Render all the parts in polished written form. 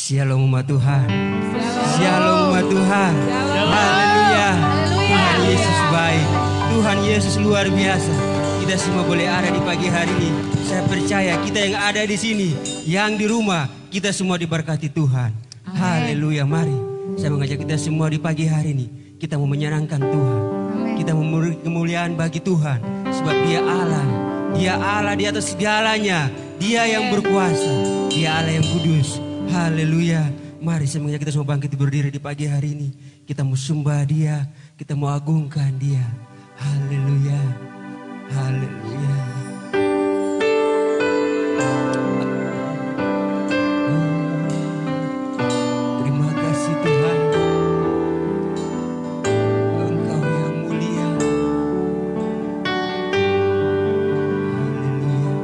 Shalom umat Tuhan. Shalom umat Tuhan. Haleluya. Tuhan Yesus baik. Tuhan Yesus luar biasa. Kita semua boleh ada di pagi hari ini. Saya percaya kita yang ada di sini, yang di rumah, kita semua diberkati Tuhan. Haleluya. Mari saya mengajak kita semua di pagi hari ini. Kita mau menyenangkan Tuhan. Kita memberi kemuliaan bagi Tuhan. Sebab Dia Allah. Dia Allah di atas segalanya. Dia yang berkuasa. Dia Allah yang kudus. Haleluya. Mari saya mengajak kita semua bangkit berdiri di pagi hari ini. Kita mau sembah Dia. Kita mau agungkan Dia. Haleluya. Haleluya. Terima kasih Tuhan. Engkau yang mulia. Haleluya.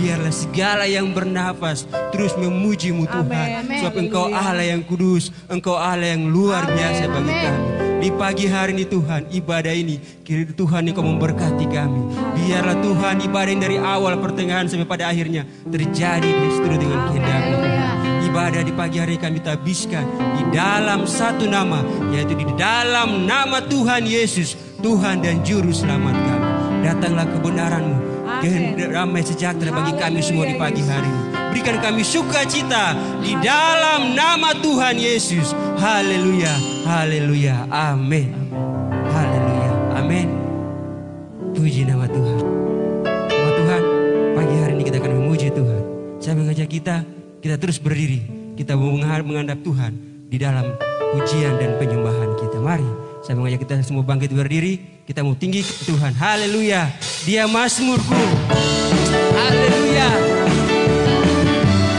Biarlah segala yang bernafas terus memuji-Mu Tuhan. Sebab Engkau Allah yang kudus, Engkau Allah yang luar biasa bagi kami. Di pagi hari ini Tuhan, ibadah ini kira Tuhan Engkau memberkati kami. Biarlah Tuhan ibadah ini dari awal pertengahan sampai pada akhirnya terjadi seturut dengan kehendak-Mu. Ibadah di pagi hari kami habiskan di dalam satu nama, yaitu di dalam nama Tuhan Yesus, Tuhan dan Juru Selamat kami. Datanglah kebenaran-Mu, damai sejahtera bagi kami semua di pagi hari ini. Berikan kami sukacita di dalam nama Tuhan Yesus. Haleluya, haleluya, amin. Haleluya, amin. Puji nama Tuhan. Nama Tuhan, pagi hari ini kita akan memuji Tuhan. Saya mengajak kita terus berdiri. Kita menghadap Tuhan di dalam pujian dan penyembahan kita. Mari, saya mengajak kita semua bangkit berdiri. Kita mau tinggi ke Tuhan. Haleluya. Dia Mazmurku. Haleluya.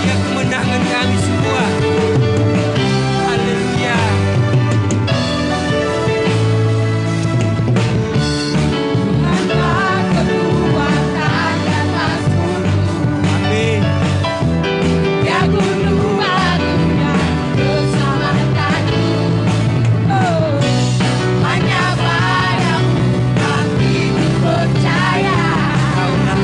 Dia kemenangan kami semua. Haleluya. Tuhanlah kekuatan dan Mazmurku. Amin. Dia gunung batunya keselamatanku. Oh, hanya padamu hatiku percaya. Kaulah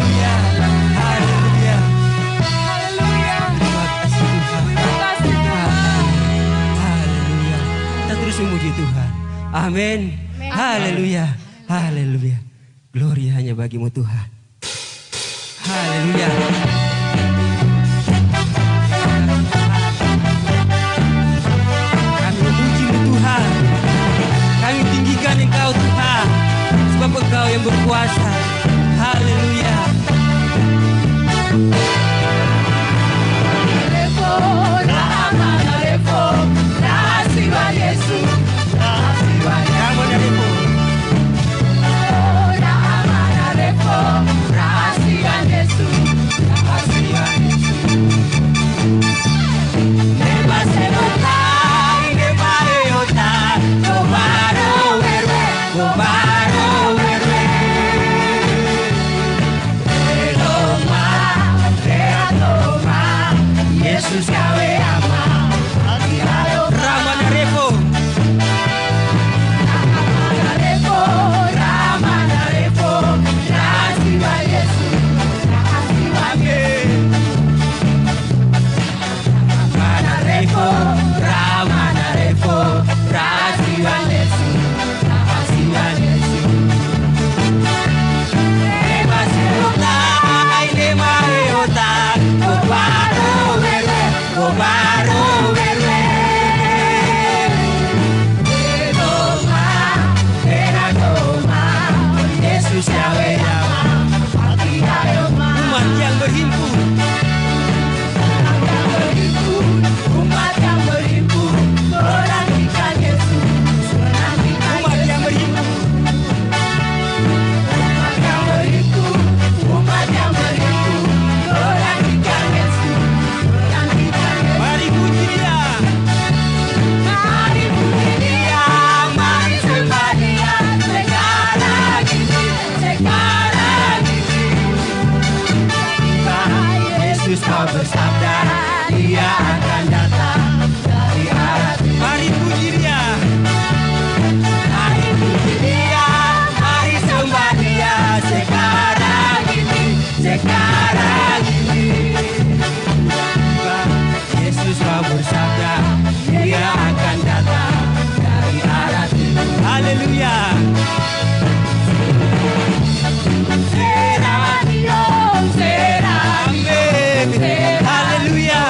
Haleluya. Haleluya. Haleluya. Terima kasih Tuhan. Terima kasih Tuhan. Haleluya. Kita terus memuji Tuhan. Amin. Haleluya. Haleluya. Gloria hanya bagimu Tuhan. Haleluya. Kami memuji-Mu Tuhan. Kami tinggikan Engkau Tuhan. Sebab Engkau yang berkuasa. Haleluya. Yesus kawe ama Ramana Revo Rasiwa Yesus Ramana Revo Rasiwa Yesus Yesus Yahweh umat yang berhimpun menantikan Yesus umat yang berhimpun menantikan Yesus mari puji Dia mari sembah Dia sekarang ini Yesus kau bersabda Dia akan datang dari arah timur. Mari puji Dia, mari puji Dia, mari sembah Dia sekarang ini. Yesus kau bersabda Dia akan datang dari arah timur. Haleluya. Amin. Haleluya.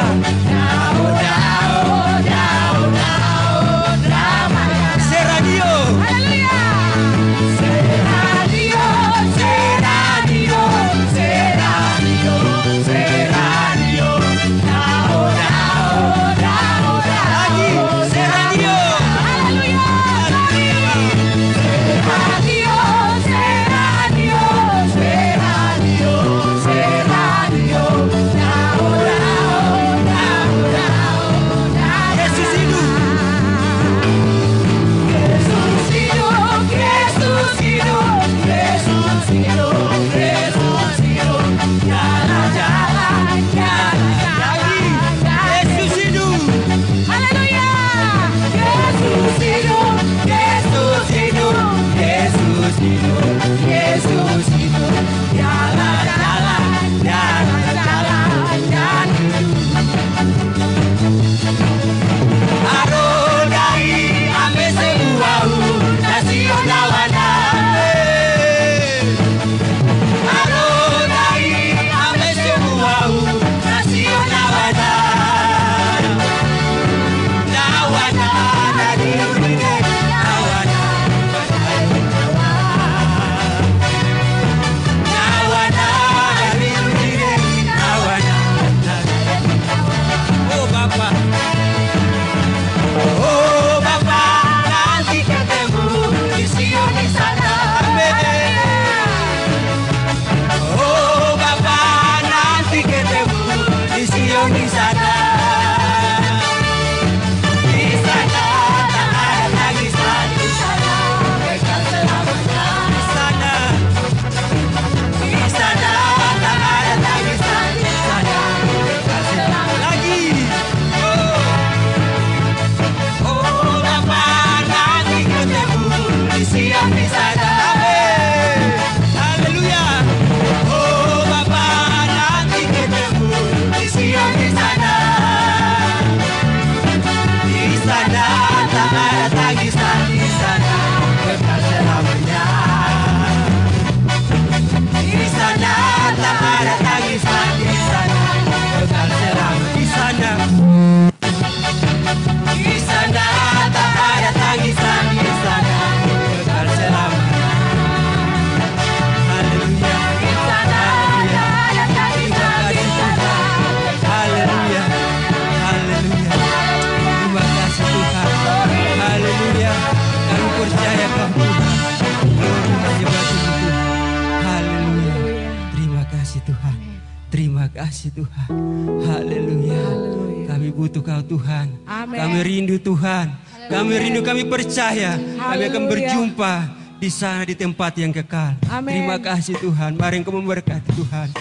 kasih Tuhan. Terima kasih Tuhan. Haleluya. Kami butuh Kau Tuhan. Kami rindu Tuhan. Kami rindu, kami percaya kami akan berjumpa di sana di tempat yang kekal. Terima kasih Tuhan. Mari Engkau memberkati Tuhan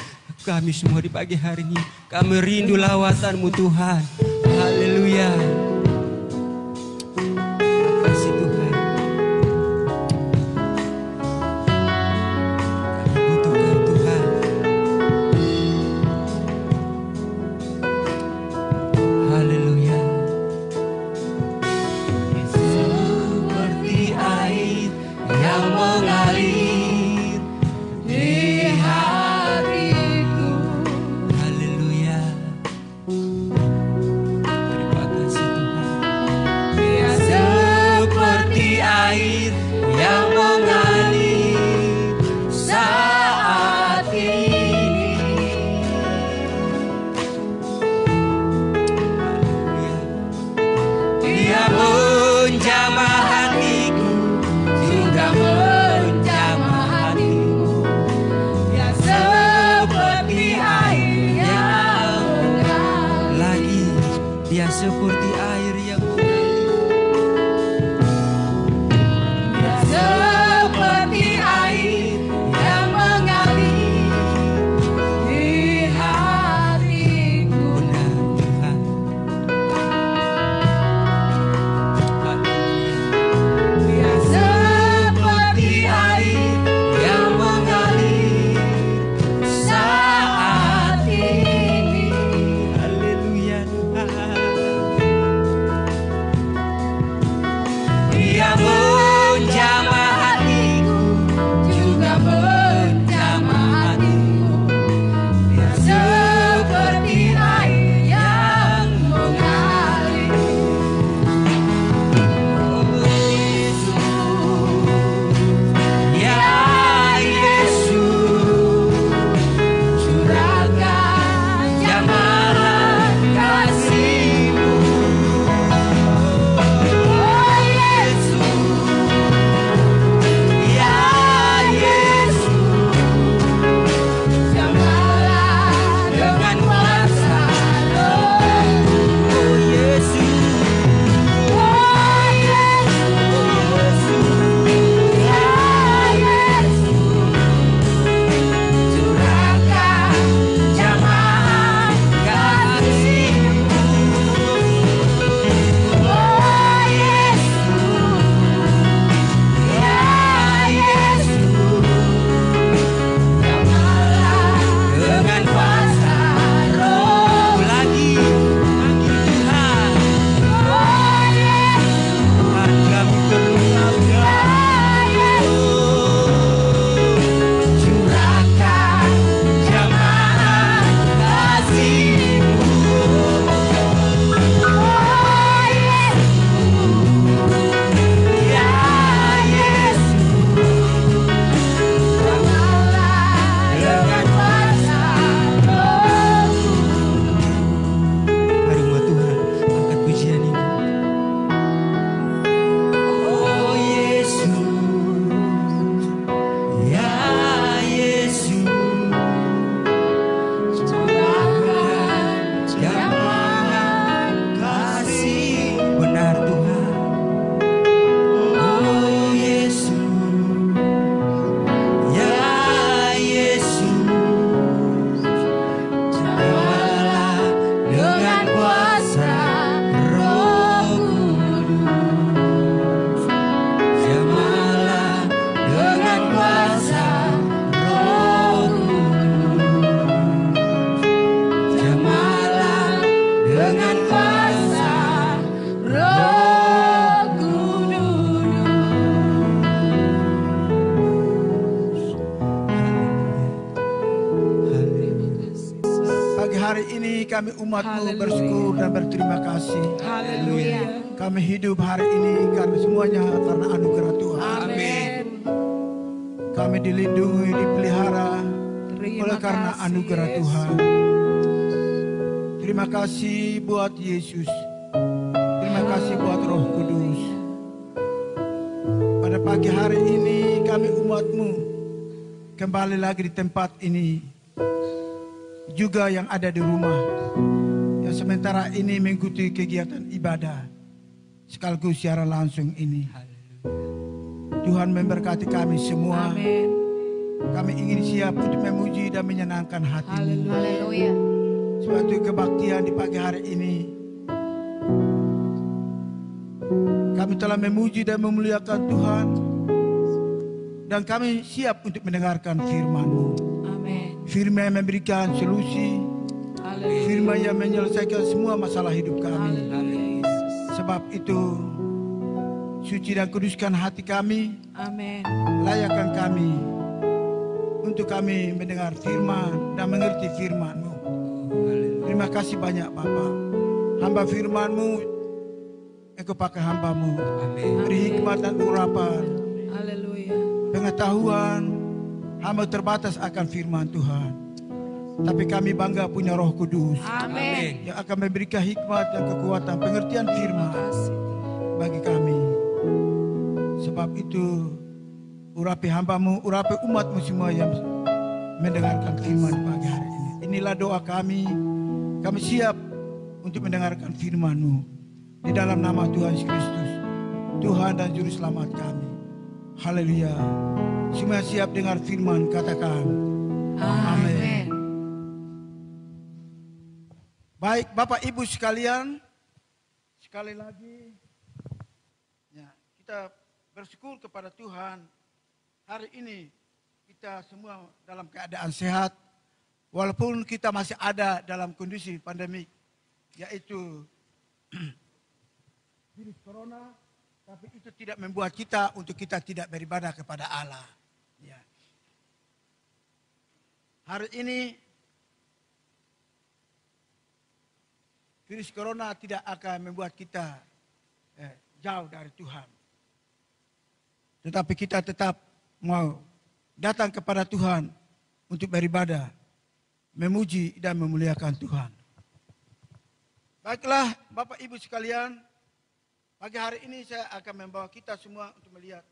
kami semua di pagi hari ini. Kami rindu lawatan-Mu Tuhan. Haleluya. Terima kasih Tuhan. Kami butuh Kau Tuhan. Haleluya. Seperti air yang mengalir di hatiku. Haleluya. Terima kasih Tuhan. Seperti air yang mengalir saat ini. Haleluya. Dia menjamah hatiku, juga menjamah hatiku. Dia seperti air yang mengalir. Lagi, dia seperti air yang mengalir. Dia seperti air yang mengalir di hatiku. Benar Tuhan. Dia seperti air yang mengalir saat ini. Haleluya Tuhan. Dia menjamah hatiku, juga menjamah hatiku. Dia seperti air yang mengalir. Oh Yesus, ya Yesus, curahkan jamahan kasih-Mu. Oh Yesus, ya Yesus, jamalah dengan kuasa Roh-Mu. Oh Yesus, oh Yesus, ya Yesus, curahkan jamahan kasih-Mu. Oh Yesus, ya Yesus, jamalah dengan kuasa Roh. Lagi Tuhan. Oh Yesus, Tuhan kami perlu Kau ya Yesus, curahkan jamahan kasih-Mu. Oh Yesus, ya Yesus, jamalah dengan kuasa Roh-Mu. Mari umat Tuhan angkat pujian ini. Oh Yesus, ya Yesus, curahkan jamahan kasih. Benar Tuhan. Oh Yesus, ya Yesus, jamalah dengan kuasa Roh Kudus. Jamalah dengan kuasa Roh Kudus. Jamalah dengan kuasa Roh Kudus. Pagi hari ini kami umat-Mu bersyukur dan berterima kasih. Kami hidup hari ini karena semuanya karena anugerah Tuhan. Kami dilindungi, dipelihara oleh karena anugerah Tuhan. Terima kasih buat Yesus. Terima kasih buat Roh Kudus. Pada pagi hari ini kami umat-Mu kembali lagi di tempat ini juga yang ada di rumah, yang sementara ini mengikuti kegiatan ibadah sekaligus secara langsung ini. Tuhan memberkati kami semua. Amin. Kami ingin siap untuk memuji dan menyenangkan hati-Mu. Haleluya. Suatu kebaktian di pagi hari ini, kami telah memuji dan memuliakan Tuhan, dan kami siap untuk mendengarkan firman-Mu. Amin. Firman yang memberikan solusi, Haleluya. firman yang menyelesaikan semua masalah hidup kami. Haleluya. Sebab itu, suci dan kuduskan hati kami, Amin. layakkan kami untuk kami mendengar firman dan mengerti firman-Mu. Terima kasih banyak Bapa. Hamba firman-Mu, Engkau pakai hamba-Mu. Beri hikmat dan urapan, Haleluya. pengetahuan. Hamba terbatas akan firman Tuhan, tapi kami bangga punya Roh Kudus Amin. yang akan memberikan hikmat dan kekuatan pengertian firman Kasih. bagi kami. Sebab itu, urapi hamba-Mu, urapi umat-Mu semua yang mendengarkan firman pagi hari ini. Inilah doa kami. Kami siap untuk mendengarkan firman-Mu. Di dalam nama Tuhan Yesus Kristus, Tuhan dan Juru Selamat kami. Haleluya. Semua siap dengar firman, katakan amin. Baik Bapak Ibu sekalian, sekali lagi ya, kita bersyukur kepada Tuhan. Hari ini kita semua dalam keadaan sehat, walaupun kita masih ada dalam kondisi pandemik, yaitu virus corona, tapi itu tidak membuat kita untuk kita tidak beribadah kepada Allah. Ya. Hari ini virus corona tidak akan membuat kita jauh dari Tuhan. Tetapi kita tetap mau datang kepada Tuhan untuk beribadah, memuji dan memuliakan Tuhan. Baiklah Bapak Ibu sekalian, pagi hari ini saya akan membawa kita semua untuk melihat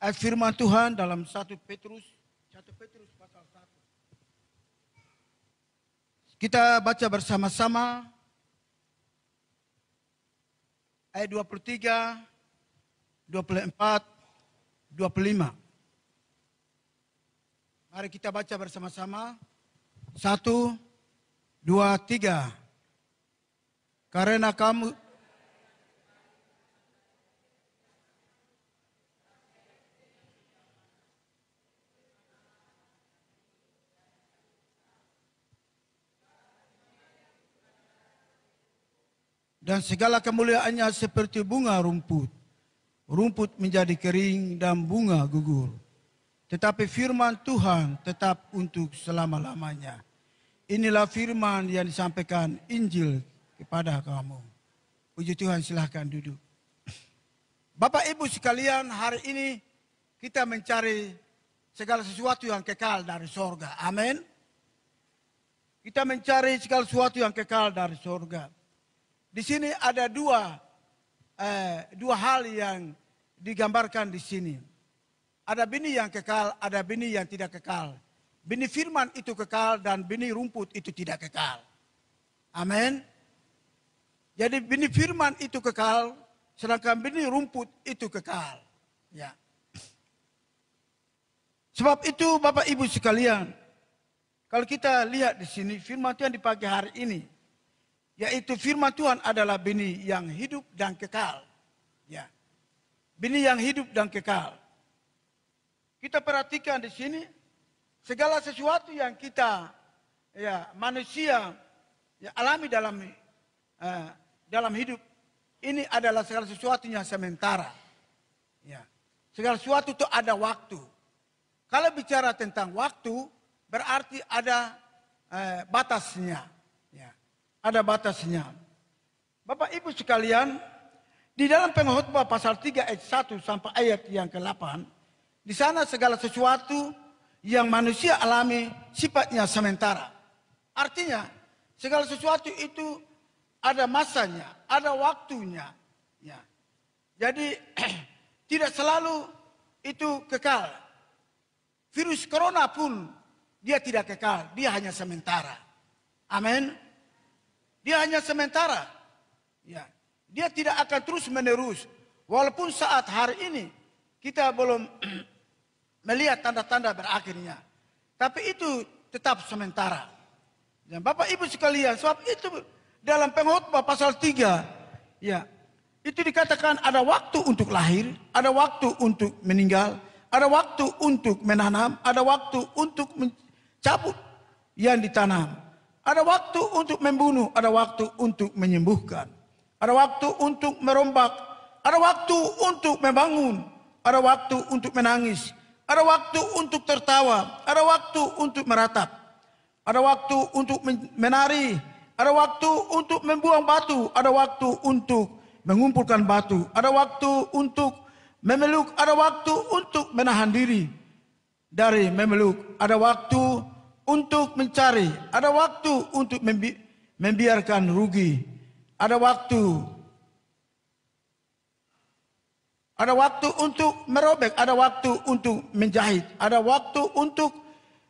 ayat firman Tuhan dalam 1 Petrus pasal 1. Kita baca bersama-sama ayat 23, 24, 25. Mari kita baca bersama-sama. 1, 2, 3. Karena kamu dan segala kemuliaannya seperti bunga rumput. Rumput menjadi kering dan bunga gugur. Tetapi firman Tuhan tetap untuk selama-lamanya. Inilah firman yang disampaikan Injil kepada kamu. Puji Tuhan, silahkan duduk. Bapak Ibu sekalian, hari ini kita mencari segala sesuatu yang kekal dari sorga. Amin. Kita mencari segala sesuatu yang kekal dari sorga. Di sini ada dua hal yang digambarkan di sini. Ada benih yang kekal, ada benih yang tidak kekal. Benih firman itu kekal dan benih rumput itu tidak kekal. Amin. Jadi benih firman itu kekal, sedangkan benih rumput itu kekal. Ya. Sebab itu Bapak Ibu sekalian, kalau kita lihat di sini firman Tuhan di pagi hari ini, yaitu firman Tuhan adalah benih yang hidup dan kekal. Ya. Benih yang hidup dan kekal. Kita perhatikan di sini, segala sesuatu yang kita manusia alami dalam hidup ini adalah segala sesuatunya sementara. Ya. Segala sesuatu itu ada waktu. Kalau bicara tentang waktu, berarti ada batasnya. Ya. Ada batasnya. Bapak Ibu sekalian, di dalam Pengkhotbah pasal 3 ayat 1 sampai ayat yang ke-8, di sana segala sesuatu yang manusia alami sifatnya sementara. Artinya, segala sesuatu itu ada masanya, ada waktunya. Ya. Jadi, tidak selalu itu kekal. Virus corona pun dia tidak kekal, dia hanya sementara. Amin. Dia hanya sementara. Ya. Dia tidak akan terus menerus. Walaupun saat hari ini kita belum melihat tanda-tanda berakhirnya. Tapi itu tetap sementara. Dan Bapak Ibu sekalian, sebab itu dalam Pengkhotbah pasal 3, ya, itu dikatakan ada waktu untuk lahir, ada waktu untuk meninggal, ada waktu untuk menanam, ada waktu untuk mencabut yang ditanam. Ada waktu untuk membunuh, ada waktu untuk menyembuhkan. Ada waktu untuk merombak, ada waktu untuk membangun, ada waktu untuk menangis, ada waktu untuk tertawa, ada waktu untuk meratap, ada waktu untuk menari, ada waktu untuk membuang batu, ada waktu untuk mengumpulkan batu, ada waktu untuk memeluk, ada waktu untuk menahan diri dari memeluk, ada waktu untuk mencari, ada waktu untuk membiarkan rugi, ada waktu untuk merobek, ada waktu untuk menjahit, ada waktu untuk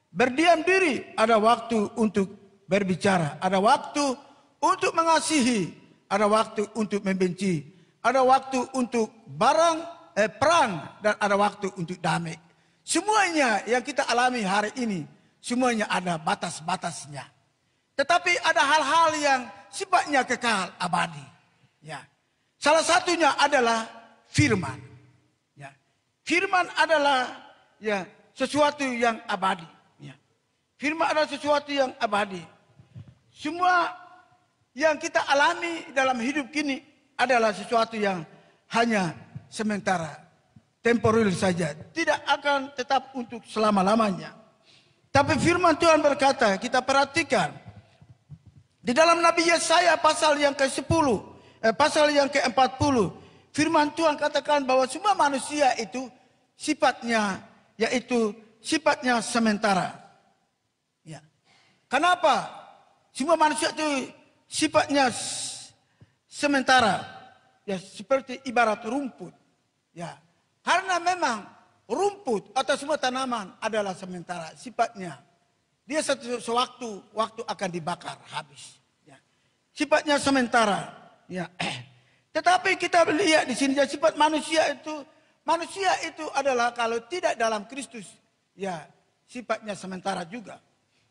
berdiam diri, ada waktu untuk berbicara, ada waktu untuk mengasihi, ada waktu untuk membenci, ada waktu untuk perang, dan ada waktu untuk damai. Semuanya yang kita alami hari ini, semuanya ada batas-batasnya. Tetapi ada hal-hal yang sifatnya kekal abadi. Ya. Salah satunya adalah firman. Ya. Firman adalah sesuatu yang abadi. Ya. Firman adalah sesuatu yang abadi. Semua yang kita alami dalam hidup ini adalah sesuatu yang hanya sementara, temporer saja, tidak akan tetap untuk selama-lamanya. Tapi firman Tuhan berkata, kita perhatikan di dalam Nabi Yesaya pasal yang ke-10, pasal yang ke-40, firman Tuhan katakan bahwa semua manusia itu sifatnya yaitu sifatnya sementara. Ya. Kenapa? Semua manusia itu sifatnya sementara. Ya, seperti ibarat rumput. Ya. Karena memang rumput atau semua tanaman adalah sementara sifatnya. Dia sewaktu akan dibakar habis. Ya. Sifatnya sementara. Ya. Tetapi kita lihat di sini sifat manusia itu adalah kalau tidak dalam Kristus, ya sifatnya sementara juga.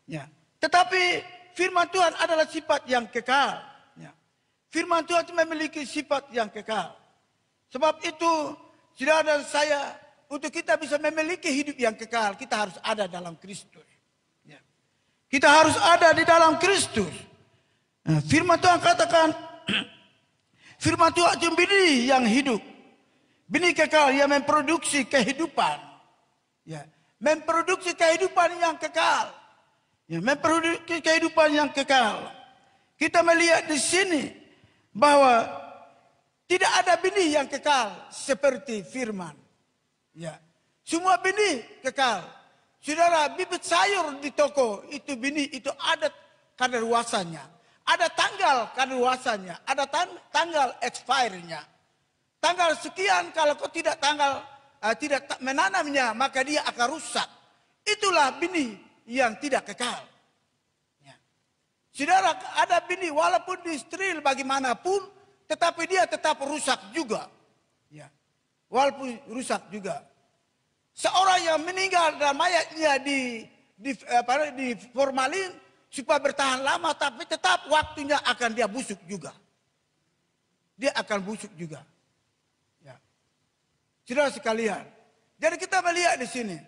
Ya. Tetapi firman Tuhan adalah sifat yang kekal. Ya. Firman Tuhan itu memiliki sifat yang kekal. Sebab itu, saudara dan saya, untuk kita bisa memiliki hidup yang kekal, kita harus ada dalam Kristus. Ya. Kita harus ada di dalam Kristus. Nah, firman Tuhan katakan, firman Tuhan itu benih yang hidup. Benih kekal yang memproduksi kehidupan. Ya. Memproduksi kehidupan yang kekal. Ya, memproduksi kehidupan yang kekal. Kita melihat di sini bahwa tidak ada benih yang kekal seperti firman. Ya. Semua benih kekal. Saudara, bibit sayur di toko itu benih itu ada kadaluarsanya. Ada tanggal kadaluarsanya, ada tanggal expirednya. Tanggal sekian kalau kau tidak menanamnya maka dia akan rusak. Itulah benih yang tidak kekal. Ya. Saudara, ada benih walaupun disteril bagaimanapun, tetapi dia tetap rusak juga. Ya. Walaupun rusak juga. Seorang yang meninggal dan mayatnya di formalin supaya bertahan lama, tapi tetap waktunya akan dia busuk juga. Dia akan busuk juga. Ya. Saudara sekalian, jadi kita melihat di sini.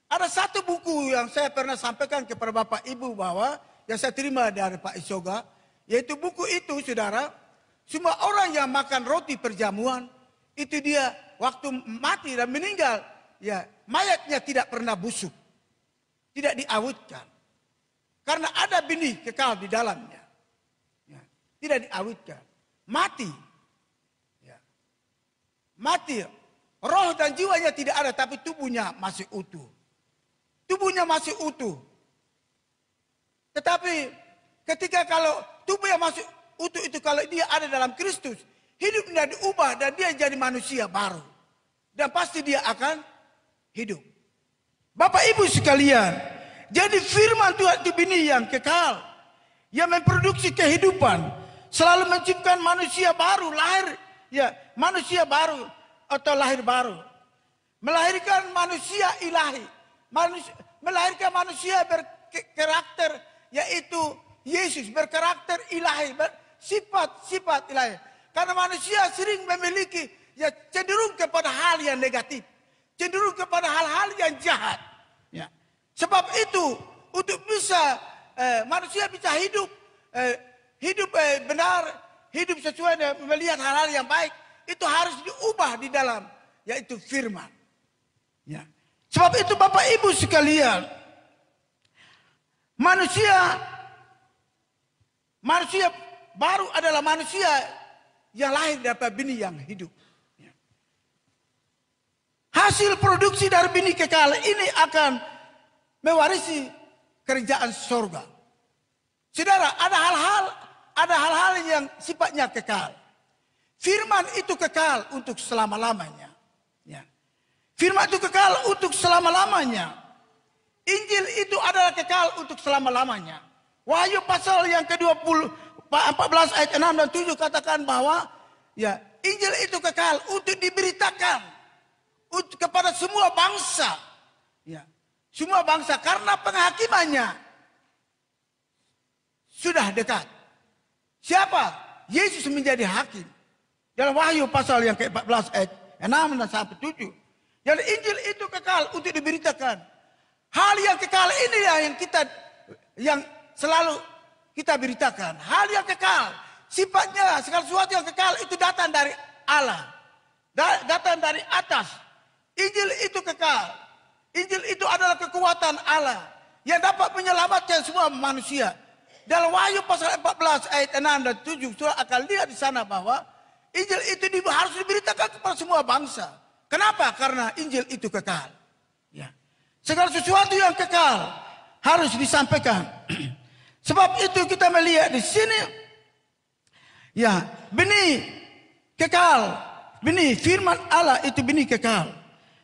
Ada satu buku yang saya pernah sampaikan kepada Bapak Ibu bahwa yang saya terima dari Pak Isoga, yaitu buku itu, saudara, semua orang yang makan roti perjamuan itu dia waktu mati dan meninggal, ya mayatnya tidak pernah busuk, tidak diawetkan, karena ada benih kekal di dalamnya, ya, tidak diawetkan, mati, ya. Mati, roh dan jiwanya tidak ada, tapi tubuhnya masih utuh. Tubuhnya masih utuh. Tetapi ketika kalau tubuh yang masih utuh itu kalau dia ada dalam Kristus, hidupnya diubah dan dia jadi manusia baru. Dan pasti dia akan hidup. Bapak Ibu sekalian, Jadi firman Tuhan itu benih yang kekal. Yang memproduksi kehidupan. Selalu menciptakan manusia baru, lahir. Ya, manusia baru atau lahir baru. Melahirkan manusia ilahi. Melahirkan manusia berkarakter, yaitu Yesus, berkarakter ilahi, sifat-sifat ilahi. Karena manusia sering memiliki, ya, cenderung kepada hal yang negatif, cenderung kepada hal-hal yang jahat. Ya. Sebab itu, untuk bisa manusia bisa hidup benar, hidup sesuai dengan melihat hal-hal yang baik, itu harus diubah di dalam, yaitu firman. Ya. Sebab itu Bapak Ibu sekalian, manusia baru adalah manusia yang lahir dari benih yang hidup. Ya. Hasil produksi dari benih kekal ini akan mewarisi kerajaan surga. Saudara, ada hal-hal yang sifatnya kekal. Firman itu kekal untuk selama-lamanya. Ya. Firman itu kekal untuk selama-lamanya. Injil itu adalah kekal untuk selama-lamanya. Wahyu pasal yang ke-14 ayat 6 dan 7 katakan bahwa ya, Injil itu kekal untuk diberitakan kepada semua bangsa. Ya. Semua bangsa, karena penghakimannya sudah dekat. Siapa? Yesus menjadi hakim. Dalam Wahyu pasal yang ke-14 ayat 6 dan sampai 7. Jadi Injil itu kekal untuk diberitakan. Hal yang kekal ini yang selalu kita beritakan. Hal yang kekal, sifatnya segala sesuatu yang kekal itu datang dari Allah. Datang dari atas. Injil itu kekal. Injil itu adalah kekuatan Allah yang dapat menyelamatkan semua manusia. Dalam Wahyu pasal 14 ayat 6 dan 7, saudara akan lihat di sana bahwa Injil itu harus diberitakan kepada semua bangsa. Kenapa? Karena Injil itu kekal. Ya. Segala sesuatu yang kekal harus disampaikan. Sebab itu kita melihat di sini, ya, benih kekal, benih firman Allah itu benih kekal.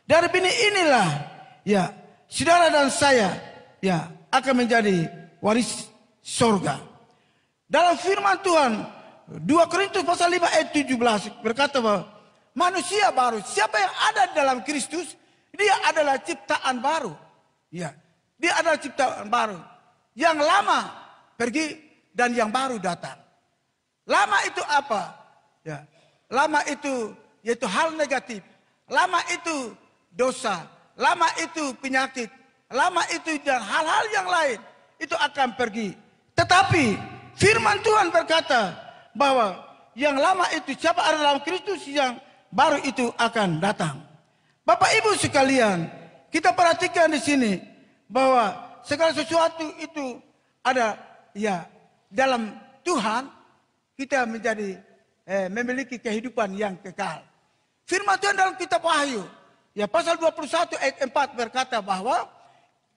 Dari benih inilah, ya, saudara dan saya, ya, akan menjadi waris surga. Dalam firman Tuhan 2 Korintus pasal 5 ayat 17 berkata bahwa manusia baru, siapa yang ada dalam Kristus, dia adalah ciptaan baru. Ya, dia adalah ciptaan baru. Yang lama pergi dan yang baru datang. Lama itu apa? Ya, lama itu yaitu hal negatif. Lama itu dosa. Lama itu penyakit. Lama itu dan hal-hal yang lain itu akan pergi. Tetapi firman Tuhan berkata bahwa yang lama itu siapa ada dalam Kristus, yang baru itu akan datang. Bapak Ibu sekalian, kita perhatikan di sini bahwa segala sesuatu itu ada, ya, dalam Tuhan kita menjadi memiliki kehidupan yang kekal. Firman Tuhan dalam kitab Wahyu, ya, pasal 21 ayat 4 berkata bahwa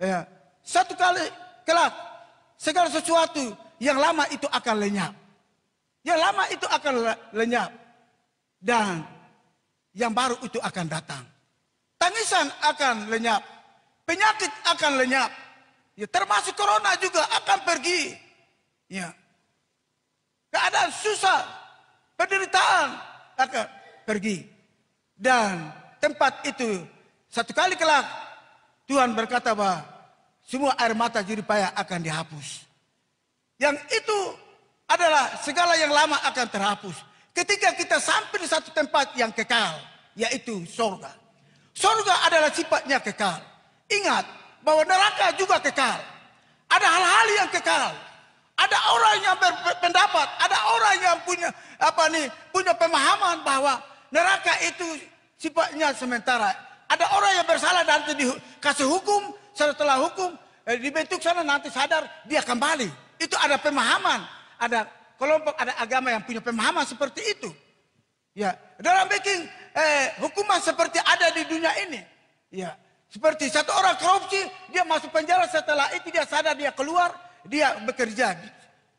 ya, satu kali kelak segala sesuatu yang lama itu akan lenyap. Yang lama itu akan lenyap. Dan yang baru itu akan datang. Tangisan akan lenyap. Penyakit akan lenyap. Ya, termasuk corona juga akan pergi. Ya. Keadaan susah, penderitaan akan pergi. Dan tempat itu satu kali kelak Tuhan berkata bahwa semua air mata jerih payah akan dihapus. Yang itu adalah segala yang lama akan terhapus. Ketika kita sampai di satu tempat yang kekal, yaitu surga. Surga adalah sifatnya kekal. Ingat bahwa neraka juga kekal. Ada hal-hal yang kekal. Ada orang yang berpendapat, ada orang yang punya pemahaman bahwa neraka itu sifatnya sementara. Ada orang yang bersalah dan dikasih hukum, setelah hukum dibentuk sana nanti sadar dia kembali. Itu ada pemahaman, ada kelompok, ada agama yang punya pemahaman seperti itu. Ya, dalam bikin hukuman seperti ada di dunia ini. Ya, seperti satu orang korupsi, dia masuk penjara, setelah itu dia sadar, dia keluar, dia bekerja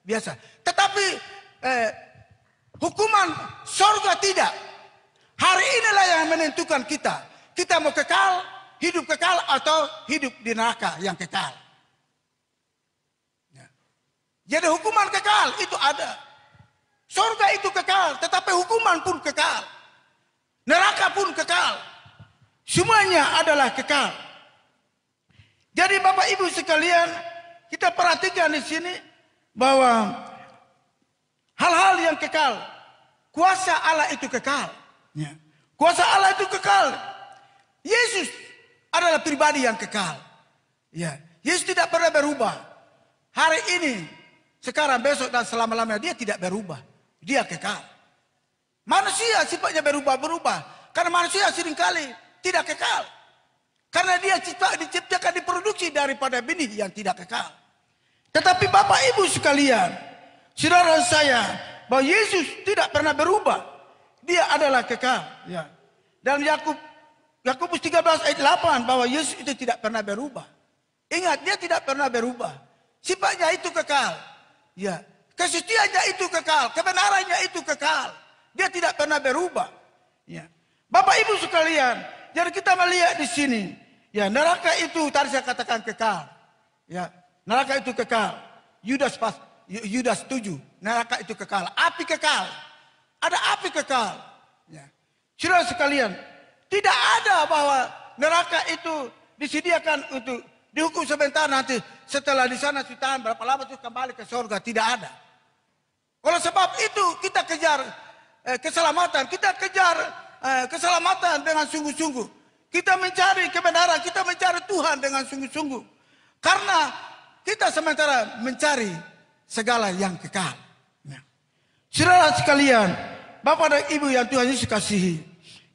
biasa. Tetapi hukuman surga tidak. Hari inilah yang menentukan kita. Kita mau kekal, hidup kekal, atau hidup di neraka yang kekal. Jadi hukuman kekal itu ada. Surga itu kekal, tetapi hukuman pun kekal. Neraka pun kekal. Semuanya adalah kekal. Jadi Bapak Ibu sekalian, kita perhatikan di sini bahwa hal-hal yang kekal, kuasa Allah itu kekal. Ya. Kuasa Allah itu kekal. Yesus adalah pribadi yang kekal. Ya. Yesus tidak pernah berubah. Hari ini, sekarang, besok, dan selama-lamanya dia tidak berubah. Dia kekal. Manusia sifatnya berubah-berubah. Karena manusia seringkali tidak kekal. Karena dia diciptakan, diproduksi daripada benih yang tidak kekal. Tetapi Bapak Ibu sekalian, saudara saya, bahwa Yesus tidak pernah berubah. Dia adalah kekal. Ya. Dan Yakobus 13 ayat 8 bahwa Yesus itu tidak pernah berubah. Ingat, dia tidak pernah berubah. Sifatnya itu kekal. Ya. Kesuciannya itu kekal. Kebenarannya itu kekal. Dia tidak pernah berubah. Ya. Bapak Ibu sekalian, jadi kita melihat di sini, ya, neraka itu tadi saya katakan kekal. Ya, neraka itu kekal. Yudas setuju, neraka itu kekal. Api kekal. Ada api kekal. Ya. Saudara sekalian, tidak ada bahwa neraka itu disediakan untuk dihukum sebentar, nanti setelah di sana ditahan berapa lama itu kembali ke surga. Tidak ada. Oleh sebab itu kita kejar keselamatan. Kita kejar keselamatan dengan sungguh-sungguh. Kita mencari kebenaran. Kita mencari Tuhan dengan sungguh-sungguh. Karena kita sementara mencari segala yang kekal. Nah, saudara sekalian, Bapak dan Ibu yang Tuhan Yesus kasihi,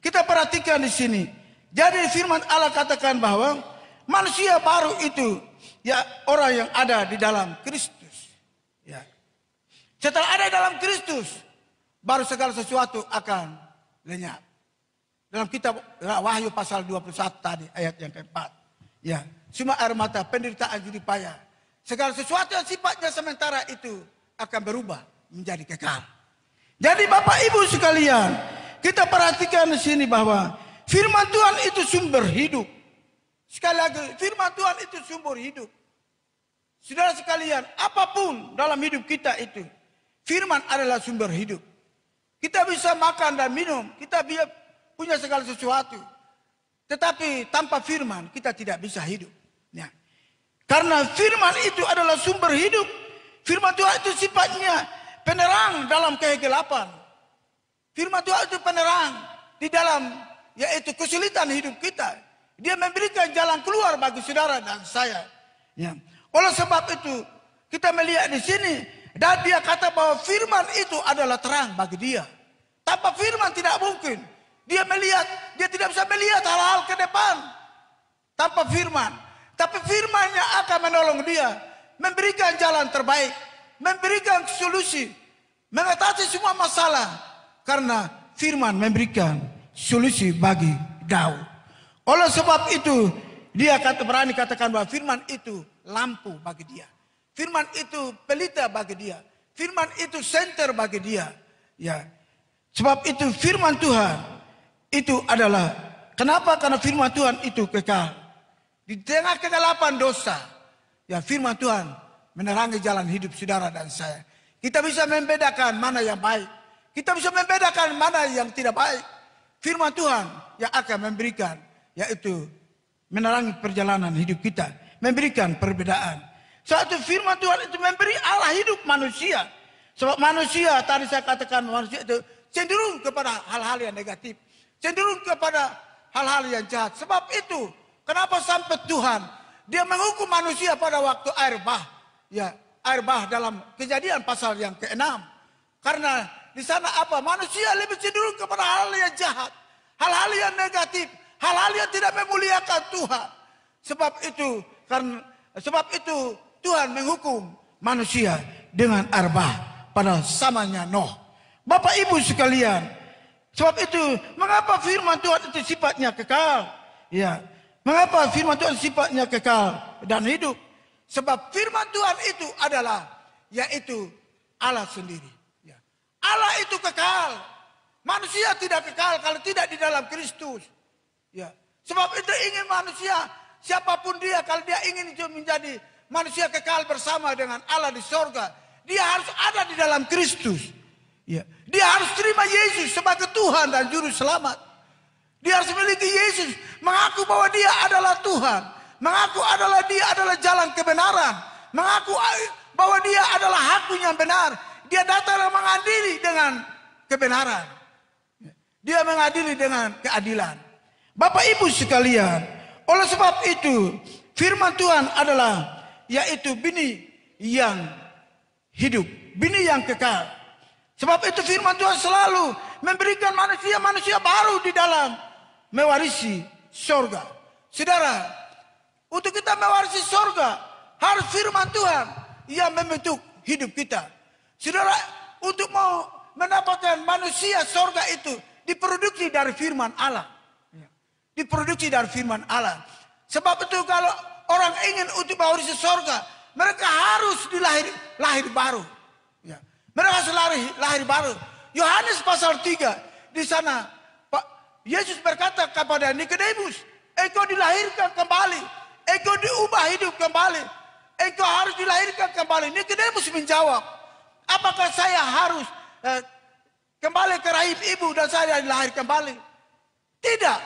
kita perhatikan di sini. Jadi firman Allah katakan bahwa manusia baru itu ya orang yang ada di dalam Kristus. Ya. Setelah ada di dalam Kristus, baru segala sesuatu akan lenyap. Dalam kitab Wahyu pasal 21 tadi ayat yang keempat. Ya, semua air mata, penderitaan, judi payah. Segala sesuatu yang sifatnya sementara itu akan berubah menjadi kekal. Jadi Bapak Ibu sekalian, kita perhatikan di sini bahwa firman Tuhan itu sumber hidup. Sekali lagi, firman Tuhan itu sumber hidup. Saudara sekalian, apapun dalam hidup kita itu, firman adalah sumber hidup. Kita bisa makan dan minum, kita punya segala sesuatu. Tetapi tanpa firman kita tidak bisa hidup. Ya. Karena firman itu adalah sumber hidup. Firman Tuhan itu sifatnya penerang dalam kegelapan. Firman Tuhan itu penerang di dalam yaitu kesulitan hidup kita. Dia memberikan jalan keluar bagi saudara dan saya. Ya. Oleh sebab itu kita melihat di sini dan dia kata bahwa firman itu adalah terang bagi dia. Tanpa firman tidak mungkin. Dia tidak bisa melihat hal-hal ke depan tanpa firman. Tapi firman-Nya akan menolong dia, memberikan jalan terbaik, memberikan solusi, mengatasi semua masalah. Karena firman memberikan solusi bagi Daud. Oleh sebab itu, dia berani katakan bahwa firman itu lampu bagi dia. Firman itu pelita bagi dia. Firman itu senter bagi dia. Ya. Sebab itu firman Tuhan itu adalah, kenapa? Karena firman Tuhan itu kekal. Di tengah kegelapan dosa, ya firman Tuhan menerangi jalan hidup saudara dan saya. Kita bisa membedakan mana yang baik. Kita bisa membedakan mana yang tidak baik. Firman Tuhan yang akan memberikan, yaitu menerangi perjalanan hidup kita. Memberikan perbedaan. Satu firman Tuhan itu memberi arah hidup manusia. Sebab manusia, tadi saya katakan manusia itu cenderung kepada hal-hal yang negatif. Cenderung kepada hal-hal yang jahat. Sebab itu, kenapa sampai Tuhan dia menghukum manusia pada waktu air bah. Ya, air bah dalam Kejadian pasal yang ke-6. Karena di sana apa? Manusia lebih cenderung kepada hal yang jahat. Hal-hal yang negatif. Hal-hal yang tidak memuliakan Tuhan. Sebab itu Tuhan menghukum manusia dengan air bah pada zamannya Nuh. Bapak Ibu sekalian, sebab itu, mengapa firman Tuhan itu sifatnya kekal? Ya, mengapa firman Tuhan sifatnya kekal dan hidup? Sebab firman Tuhan itu adalah, yaitu Allah sendiri. Ya. Allah itu kekal. Manusia tidak kekal kalau tidak di dalam Kristus. Ya. Sebab itu ingin manusia, siapapun dia, kalau dia ingin itu menjadi manusia kekal bersama dengan Allah di sorga, dia harus ada di dalam Kristus. Ya. Dia harus terima Yesus sebagai Tuhan dan Juru Selamat. Dia harus memiliki Yesus, mengaku bahwa dia adalah Tuhan. Mengaku dia adalah jalan kebenaran. Mengaku bahwa dia adalah Hakim yang benar. Dia datang dan mengadili dengan kebenaran. Dia mengadili dengan keadilan. Bapak Ibu sekalian, oleh sebab itu firman Tuhan adalah yaitu benih yang hidup, benih yang kekal. Sebab itu firman Tuhan selalu memberikan manusia baru di dalam mewarisi surga. Saudara, untuk kita mewarisi surga harus firman Tuhan yang membentuk hidup kita. Saudara, untuk mau mendapatkan manusia surga itu diproduksi dari firman Allah. Diproduksi dari firman Allah. Sebab itu kalau orang ingin untuk mewarisi surga, mereka harus lahir baru. Ya. Mereka harus lahir baru. Yohanes pasal 3 di sana Yesus berkata kepada Nikodemus, engkau dilahirkan kembali, engkau diubah hidup kembali, engkau harus dilahirkan kembali. Nikodemus menjawab, apakah saya harus kembali ke rahim ibu dan saya dilahirkan kembali? Tidak.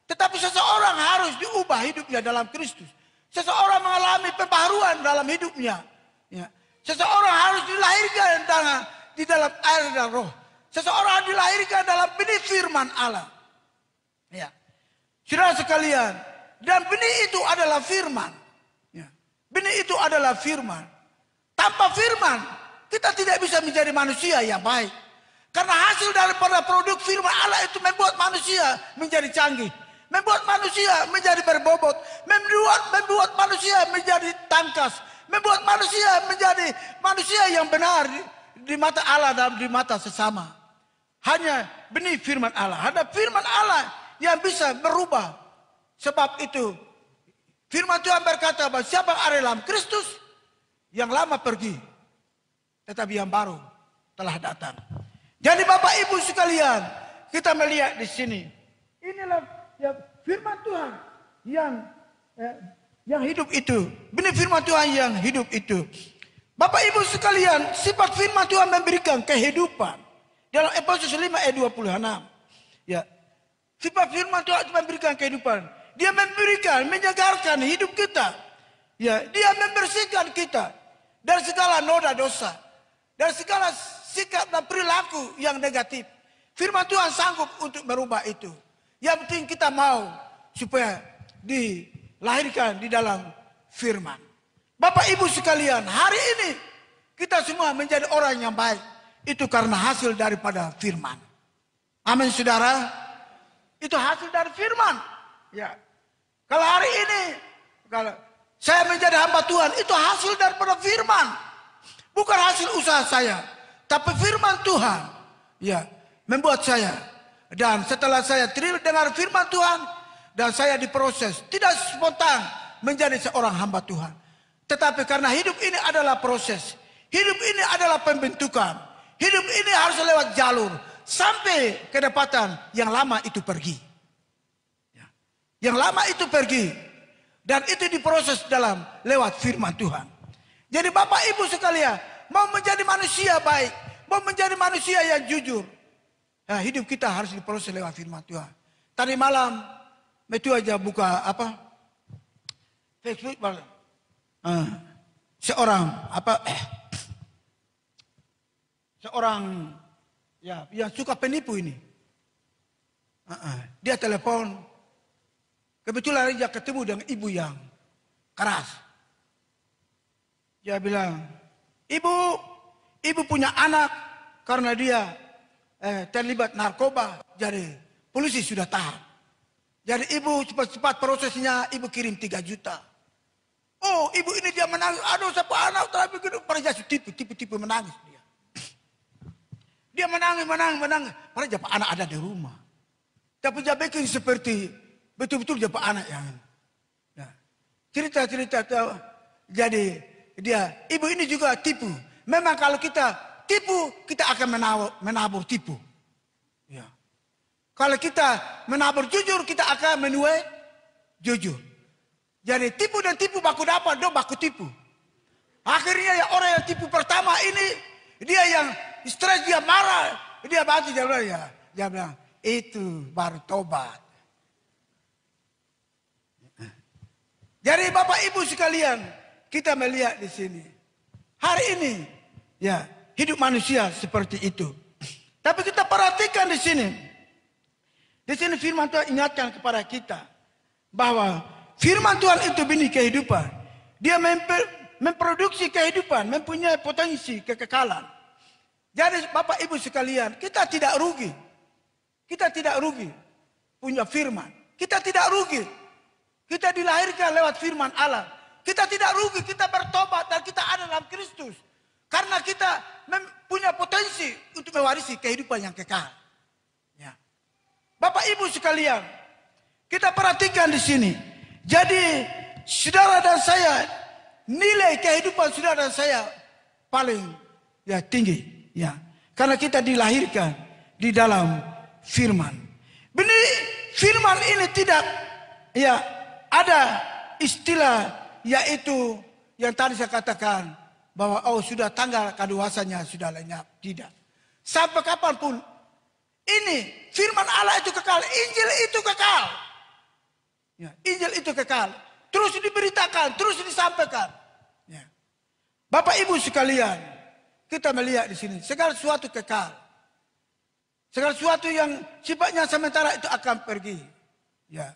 Tetapi seseorang harus diubah hidupnya dalam Kristus. Seseorang mengalami pembaharuan dalam hidupnya. Ya. Seseorang harus dilahirkan di dalam air dan roh. Seseorang dilahirkan dalam benih firman Allah. Ya. Saudara sekalian, dan benih itu adalah firman. Ya. Benih itu adalah firman. Tanpa firman, kita tidak bisa menjadi manusia yang baik. Karena hasil daripada produk firman Allah itu membuat manusia menjadi canggih. Membuat manusia menjadi berbobot. Membuat manusia menjadi tangkas. Membuat manusia menjadi manusia yang benar di mata Allah dan di mata sesama. Hanya benih firman Allah. Hanya firman Allah yang bisa berubah. Sebab itu firman Tuhan berkata bahwa siapa yang ada dalam Kristus, yang lama pergi, tetapi yang baru telah datang. Jadi Bapak Ibu sekalian, kita melihat di sini. Inilah ya, firman Tuhan yang hidup itu. Benih firman Tuhan yang hidup itu. Bapak Ibu sekalian, sifat firman Tuhan memberikan kehidupan. Dalam Efesus 5 ayat 26. Ya. Sifat firman Tuhan memberikan kehidupan. Dia memberikan, menyegarkan hidup kita. Ya, dia membersihkan kita dari segala noda dosa, dari segala sikap dan perilaku yang negatif. Firman Tuhan sanggup untuk merubah itu. Yang penting kita mau supaya dilahirkan di dalam firman. Bapak Ibu sekalian, hari ini kita semua menjadi orang yang baik. Itu karena hasil daripada firman. Amin saudara. Itu hasil dari firman. Ya. Kalau hari ini, kalau saya menjadi hamba Tuhan, itu hasil daripada firman. Bukan hasil usaha saya. Tapi firman Tuhan ya, membuat saya. Dan setelah saya dengar firman Tuhan, dan saya diproses, tidak spontan menjadi seorang hamba Tuhan. Tetapi karena hidup ini adalah proses. Hidup ini adalah pembentukan. Hidup ini harus lewat jalur. Sampai kedapatan yang lama itu pergi. Yang lama itu pergi. Dan itu diproses lewat firman Tuhan. Jadi Bapak Ibu sekalian, mau menjadi manusia baik, mau menjadi manusia yang jujur, nah, hidup kita harus diproses lewat firman Tuhan. Tadi malam itu aja buka Facebook, seorang ya yang suka penipu ini. Dia telepon, kebetulan dia ketemu dengan ibu yang keras. Dia bilang, ibu punya anak karena dia terlibat narkoba, jadi polisi sudah tahan. Jadi ibu cepat-cepat prosesnya, ibu kirim 3 juta. Oh, ibu ini dia menangis. Aduh, siapa anak tapi gitu. Padahal tipu menangis dia. Dia menangis. Padahal anak ada di rumah. Tapi dia bikin seperti betul-betul dia anak yang. Nah, cerita-cerita. Jadi ibu ini juga tipu. Memang kalau kita tipu, kita akan menabur tipu. Ya. Kalau kita menabur jujur, kita akan menuai jujur. Jadi tipu dan tipu baku dapat, baku tipu. Akhirnya ya orang yang tipe pertama ini, dia yang stres, dia marah, dia batu, dia bilang, itu baru tobat. Jadi Bapak Ibu sekalian, kita melihat di sini. Hari ini, ya, hidup manusia seperti itu. Tapi kita perhatikan di sini. Di sini firman Tuhan ingatkan kepada kita bahwa firman Tuhan itu benih kehidupan. Dia memproduksi kehidupan, mempunyai potensi kekekalan. Jadi Bapak Ibu sekalian, kita tidak rugi. Kita tidak rugi punya firman. Kita tidak rugi. Kita dilahirkan lewat firman Allah. Kita tidak rugi, kita bertobat dan kita ada dalam Kristus. Karena kita punya potensi untuk mewarisi kehidupan yang kekal. Ya. Bapak Ibu sekalian, kita perhatikan di sini. Jadi saudara dan saya, nilai kehidupan saudara dan saya paling tinggi. Ya. Karena kita dilahirkan di dalam firman. Benih firman ini tidak ada istilah yaitu yang tadi saya katakan bahwa sudah tanggal kadaluarsanya sudah lenyap. Tidak. Sampai kapanpun ini firman Allah itu kekal. Injil itu kekal. Ya, Injil itu kekal. Terus diberitakan, terus disampaikan. Ya. Bapak Ibu sekalian, kita melihat di sini segala sesuatu kekal. Segala sesuatu yang sifatnya sementara itu akan pergi. Ya.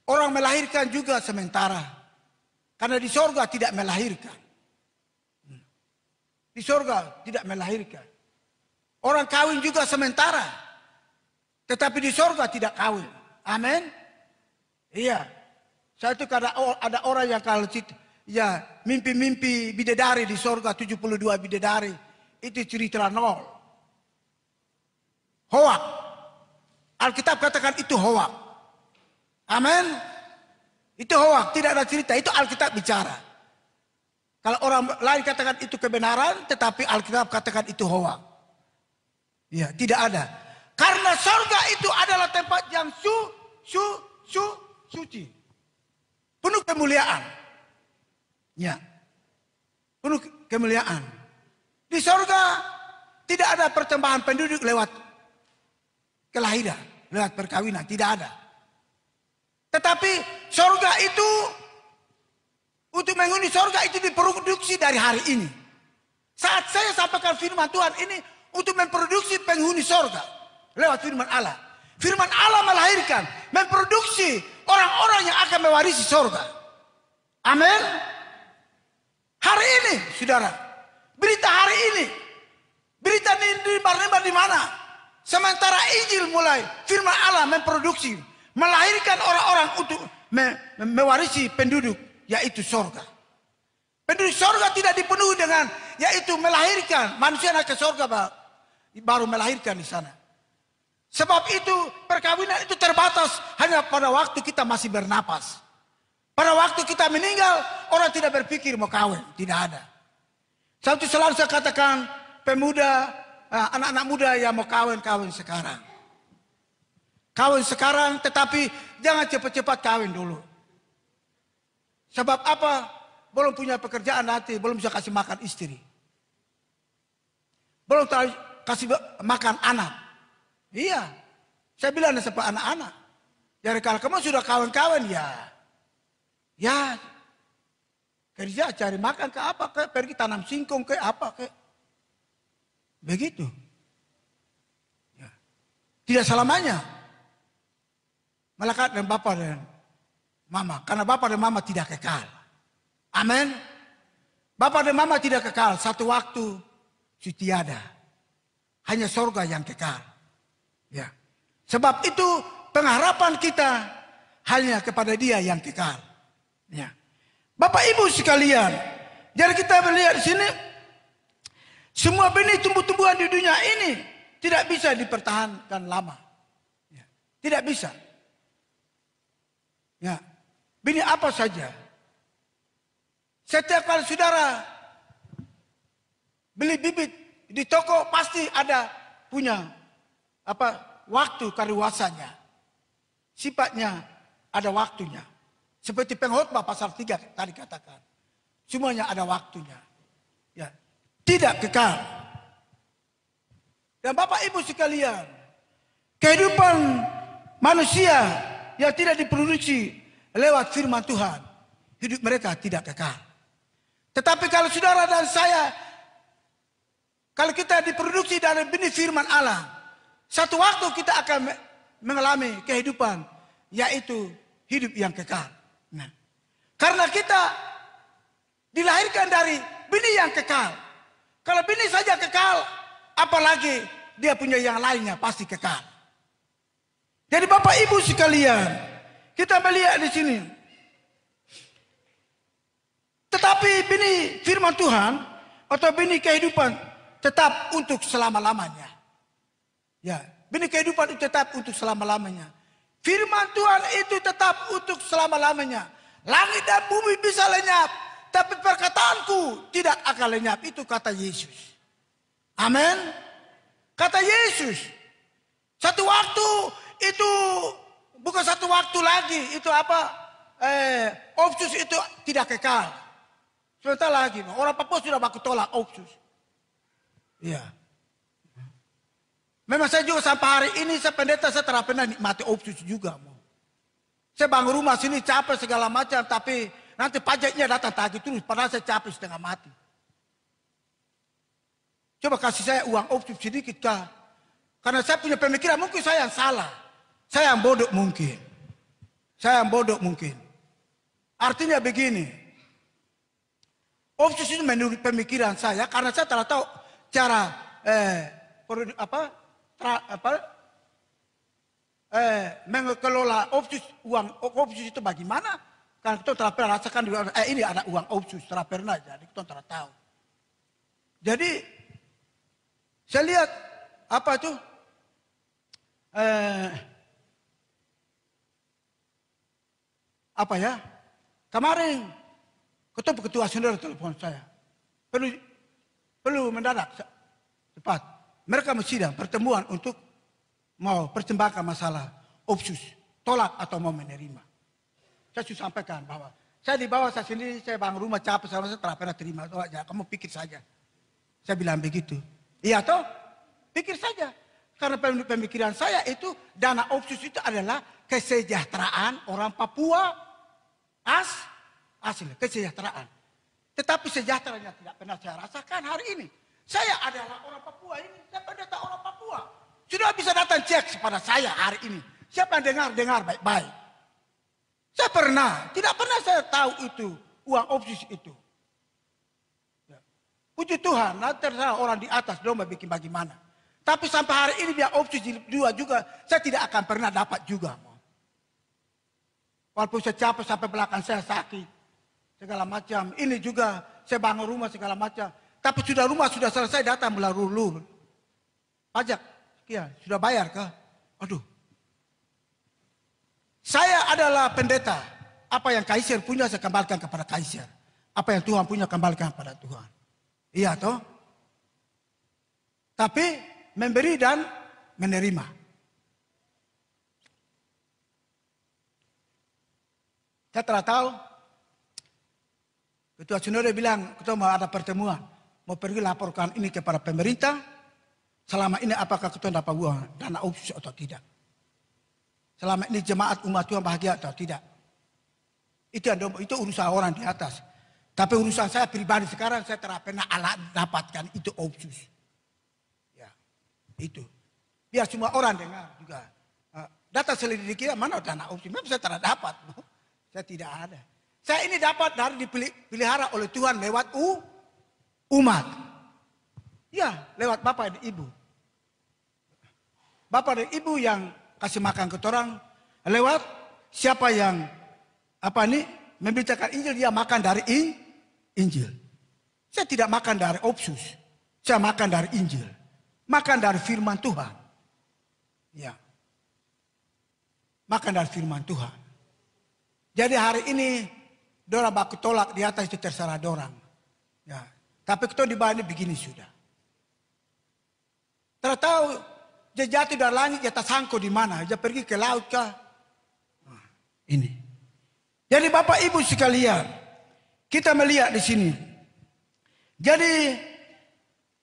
Orang melahirkan juga sementara. Karena di sorga tidak melahirkan. Di sorga tidak melahirkan. Orang kawin juga sementara. Tetapi di sorga tidak kawin. Amin. Iya. Saya itu kadang ada orang yang kalau mimpi-mimpi bidadari di sorga 72 bidadari. Itu cerita nol. Hoak. Alkitab katakan itu hoak. Amin. Itu hoak, tidak ada cerita. Itu Alkitab bicara. Kalau orang lain katakan itu kebenaran, tetapi Alkitab katakan itu hoak. Ya, tidak ada. Karena surga itu adalah tempat yang suci. Penuh kemuliaan. Ya. Penuh kemuliaan. Di surga tidak ada pertambahan penduduk lewat kelahiran, lewat perkawinan, tidak ada. Tetapi surga itu, untuk menghuni surga itu diproduksi dari hari ini. Saat saya sampaikan firman Tuhan ini untuk memproduksi penghuni surga lewat firman Allah. Firman Allah melahirkan, memproduksi orang-orang yang akan mewarisi surga. Amin. Hari ini, saudara, berita hari ini, berita dibar-nebar di mana? Sementara Injil mulai, firman Allah memproduksi, melahirkan orang-orang untuk mewarisi penduduk, yaitu surga. Penduduk surga tidak dipenuhi dengan, yaitu melahirkan. Manusia naik ke surga baru melahirkan di sana. Sebab itu perkawinan itu terbatas hanya pada waktu kita masih bernapas. Pada waktu kita meninggal, orang tidak berpikir mau kawin. Tidak ada. Satu selalu saya katakan, pemuda, anak-anak muda yang mau kawin sekarang. Kawin sekarang, tetapi jangan cepat-cepat kawin dulu. Sebab apa? Belum punya pekerjaan nanti, belum bisa kasih makan istri. Belum kasih makan anak. Iya, saya bilang seperti anak-anak. Jadi kalau kamu sudah kawin-kawin, ya kerja cari makan ke apa, ke pergi tanam singkong ke apa, ke begitu. Ya. Tidak selamanya. Melekat dengan bapak dan mama. Karena bapak dan mama tidak kekal. Amin. Bapak dan mama tidak kekal. Satu waktu tiada. Hanya surga yang kekal. Ya. Sebab itu pengharapan kita hanya kepada Dia yang kekal. Ya. Bapak Ibu sekalian. Jadi kita melihat di sini. Semua benih tumbuh-tumbuhan di dunia ini tidak bisa dipertahankan lama. Ya. Tidak bisa. Ya, benih apa saja. Setiap kali saudara beli bibit di toko pasti ada punya waktu kadaluarsanya. Sifatnya ada waktunya. Seperti pengkhotbah pasal 3 tadi katakan. Semuanya ada waktunya. Ya, tidak kekal. Dan Bapak Ibu sekalian, kehidupan manusia yang tidak diproduksi lewat firman Tuhan, hidup mereka tidak kekal. Tetapi kalau saudara dan saya, kalau kita diproduksi dari benih firman Allah, satu waktu kita akan mengalami kehidupan, yaitu hidup yang kekal. Nah, karena kita dilahirkan dari benih yang kekal. Kalau benih saja kekal, apalagi dia punya yang lainnya pasti kekal. Jadi Bapak Ibu sekalian, kita melihat di sini. Tetapi benih firman Tuhan atau benih kehidupan tetap untuk selama-lamanya. Ya, benih kehidupan itu tetap untuk selama-lamanya. Firman Tuhan itu tetap untuk selama-lamanya. Langit dan bumi bisa lenyap, tapi perkataanku tidak akan lenyap. Itu kata Yesus. Amin. Kata Yesus. Satu waktu itu bukan satu waktu lagi. Itu apa? Opsus itu tidak kekal. Sebentar lagi. Orang Papua sudah baku tolak opsus. Iya. Memang saya juga sampai hari ini saya pendeta, saya tidak pernah nikmati opsus juga. Saya bangun rumah sini capek segala macam, tapi nanti pajaknya datang tagih terus, padahal saya capek setengah mati. Coba kasih saya uang opsus sedikit kah? Karena saya punya pemikiran, mungkin saya yang salah. Saya yang bodoh mungkin. Saya yang bodoh mungkin. Artinya begini. Opsus itu menurut pemikiran saya, karena saya tidak tahu cara mengelola opsus, uang opsus itu bagaimana? Karena kita tidak pernah rasakan ini ada uang opsus, tidak pernah, jadi kita tidak tahu. Jadi saya lihat apa itu apa ya? Kemarin ketua saudara telepon saya, perlu mendadak cepat. Mereka sidang pertemuan untuk mau pertimbangkan masalah opsus, tolak atau mau menerima. Saya sudah sampaikan bahwa saya di bawah saya sendiri, saya bangun rumah capek, saya tidak pernah terima. Ya, kamu pikir saja. Saya bilang begitu. Iya toh? Pikir saja. Karena pemikiran saya itu dana opsus itu adalah kesejahteraan orang Papua. Asli, kesejahteraan. Tetapi sejahteranya tidak pernah saya rasakan hari ini. Saya adalah orang Papua ini, saya pendeta orang Papua. Sudah bisa datang cek kepada saya hari ini. Siapa yang dengar baik-baik. Saya tidak pernah saya tahu itu, uang opsus itu. Ya. Puji Tuhan, nanti terserah orang di atas, dia mau bikin bagaimana. Tapi sampai hari ini biar opsus dua juga, saya tidak akan pernah dapat juga. Walaupun saya capek sampai belakang saya sakit, segala macam. Ini juga, saya bangun rumah segala macam. Tapi rumah sudah selesai datang melalui pajak. Ya, sudah bayar kah? Aduh. Saya adalah pendeta. Apa yang Kaisar punya saya kembalikan kepada Kaisar. Apa yang Tuhan punya kembalikan kepada Tuhan. Iya toh? Tapi memberi dan menerima. Saya telah tahu. Ketua Saudara bilang, kita mau ada pertemuan. Mau pergi laporkan ini kepada pemerintah. Selama ini apakah kita dapat uang dana opsus atau tidak. Selama ini jemaat umat Tuhan bahagia atau tidak. Itu urusan orang di atas. Tapi urusan saya pribadi sekarang saya tidak pernah dapatkan itu opsus. Ya, itu. Biar semua orang dengar juga. Data selidiki mana dana opsus. Memang saya tidak dapat. Saya tidak ada. Saya ini dapat dari dipelihara oleh Tuhan lewat umat. Ya, lewat Bapak dan Ibu. Bapak dan Ibu yang kasih makan ke orang lewat siapa yang memberitakan Injil, dia makan dari Injil. Saya tidak makan dari opsus. Saya makan dari Injil. Makan dari firman Tuhan. Ya. Makan dari firman Tuhan. Jadi hari ini dorang baku tolak di atas itu terserah dorang. Ya. Tapi kita di bawah ini begini sudah. Tidak tahu dia jatuh dari langit, dia tersangkut di mana. Dia pergi ke laut kah? Nah, ini. Jadi Bapak Ibu sekalian, kita melihat di sini. Jadi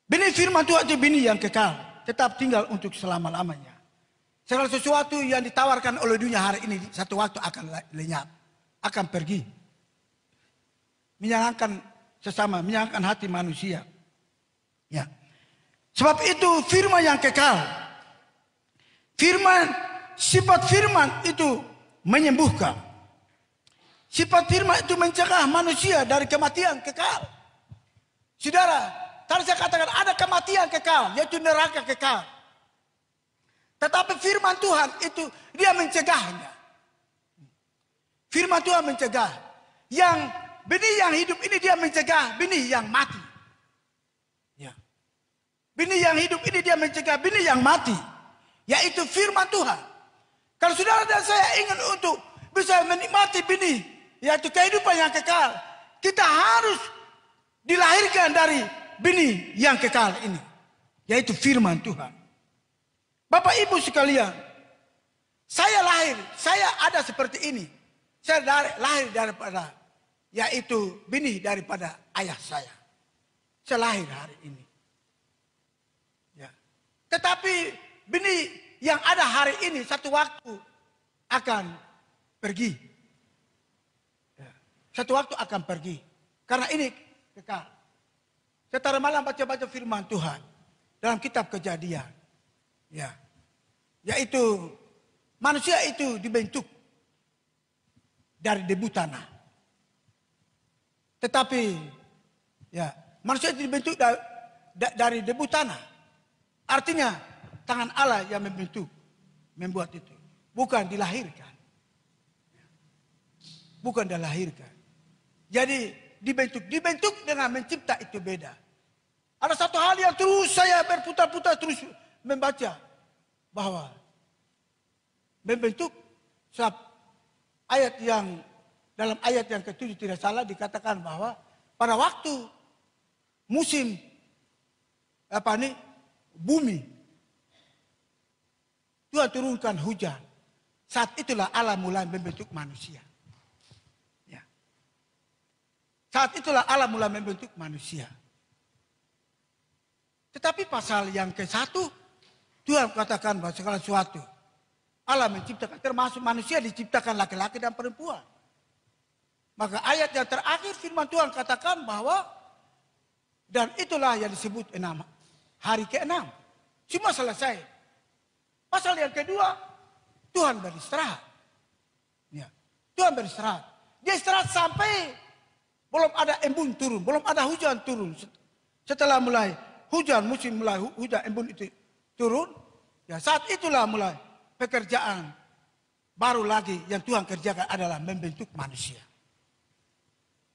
Benih firman Tuhan itu benih yang kekal, tetap tinggal untuk selama-lamanya. Segala sesuatu yang ditawarkan oleh dunia hari ini satu waktu akan lenyap, akan pergi. Menyenangkan sesama, menyenangkan hati manusia. Ya. Sebab itu firman yang kekal. Sifat firman itu menyembuhkan. Sifat firman itu mencegah manusia dari kematian kekal. Saudara, tadi saya katakan ada kematian kekal, yaitu neraka kekal. Tetapi firman Tuhan itu dia mencegahnya. Firman Tuhan mencegah. Yang benih yang hidup ini dia mencegah benih yang mati. Ya. Benih yang hidup ini dia mencegah benih yang mati. Yaitu firman Tuhan. Kalau saudara dan saya ingin untuk bisa menikmati benih, yaitu kehidupan yang kekal, kita harus dilahirkan dari benih yang kekal ini. Yaitu firman Tuhan. Bapak Ibu sekalian, saya ada seperti ini. Saya lahir daripada, yaitu benih daripada ayah saya. Saya lahir hari ini. Ya. Tetapi benih yang ada hari ini satu waktu akan pergi. Ya. Satu waktu akan pergi. Karena ini kekal. Saya tadi malam baca-baca firman Tuhan dalam kitab Kejadian. Ya. Yaitu manusia itu dibentuk dari debu tanah. Tetapi ya, manusia itu dibentuk dari debu tanah. Artinya tangan Allah yang membuat itu. Bukan dilahirkan. Bukan dilahirkan. Jadi dibentuk dengan mencipta itu beda. Ada satu hal yang terus saya berputar-putar terus membaca. Bahwa membentuk ayat yang dalam ayat yang ke-7 tidak salah dikatakan bahwa pada waktu musim bumi Tuhan turunkan hujan. Saat itulah Allah mulai membentuk manusia. Ya. Saat itulah Allah mulai membentuk manusia. Tetapi pasal yang ke-1 Tuhan katakan bahwa segala sesuatu Allah menciptakan, termasuk manusia diciptakan laki-laki dan perempuan. Maka ayat yang terakhir firman Tuhan katakan bahwa dan itulah yang disebut hari ke-6. Cuma selesai. Pasal yang kedua, Tuhan beristirahat. Ya, Tuhan beristirahat. Dia istirahat sampai belum ada embun turun, belum ada hujan turun. Setelah mulai hujan, musim mulai hujan, embun itu turun, ya saat itulah mulai pekerjaan baru lagi yang Tuhan kerjakan adalah membentuk manusia.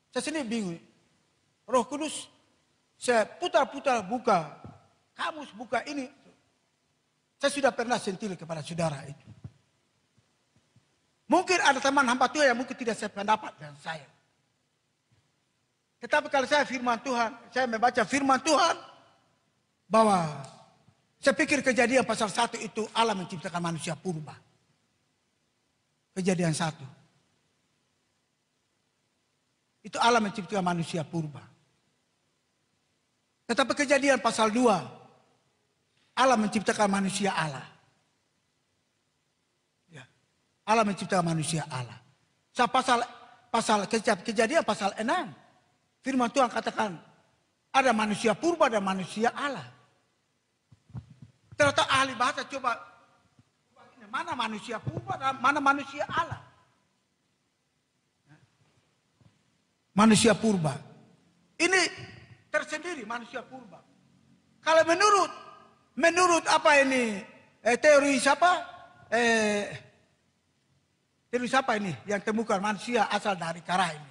Saya sendiri bingung. Roh Kudus, saya putar-putar buka, kamus buka ini. Saya sudah pernah sentil kepada saudara itu. Mungkin ada teman hamba Tuhan yang mungkin tidak sependapat dengan saya. Tetapi kalau saya firman Tuhan, saya membaca firman Tuhan, bahwa saya pikir Kejadian pasal 1 itu Allah menciptakan manusia purba. Kejadian 1. Itu Allah menciptakan manusia purba. Tetapi Kejadian pasal 2. Allah menciptakan manusia Allah. Ya. Allah menciptakan manusia Allah. Pasal Kejadian pasal 6. Firman Tuhan katakan ada manusia purba dan manusia Allah. Ternyata ahli bahasa coba mana manusia purba dan mana manusia Allah. Manusia purba. Ini tersendiri manusia purba. Kalau menurut apa ini teori siapa? Teori siapa ini yang temukan manusia asal dari kara ini?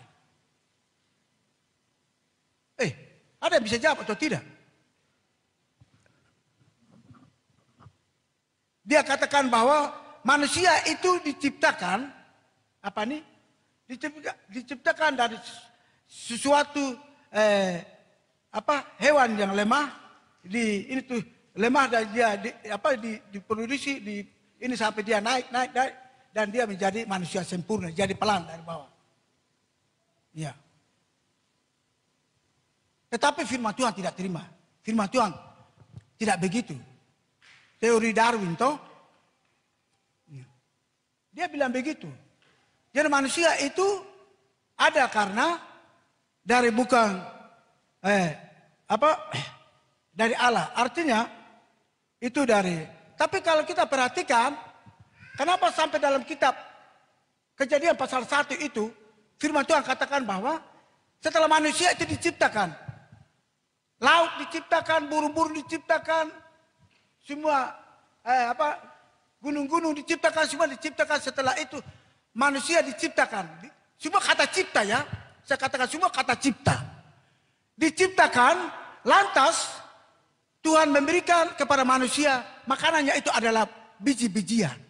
Ada yang bisa jawab atau tidak? Dia katakan bahwa manusia itu diciptakan diciptakan dari sesuatu hewan yang lemah lemah dan dia diproduksi ini sampai dia naik dan dia menjadi manusia sempurna, jadi pelan dari bawah. Ya. Tetapi firman Tuhan tidak terima. Firman Tuhan tidak begitu. Teori Darwin toh. Dia bilang begitu. Jadi manusia itu ada karena dari bukan dari Allah. Artinya itu dari. Tapi kalau kita perhatikan, kenapa sampai dalam kitab Kejadian pasal 1 itu firman Tuhan katakan bahwa setelah manusia itu diciptakan, laut diciptakan, burung-burung diciptakan, semua gunung-gunung diciptakan, semua diciptakan. Setelah itu manusia diciptakan. Semua kata cipta ya. Saya katakan semua kata cipta. Diciptakan, lantas Tuhan memberikan kepada manusia makanannya itu adalah biji-bijian.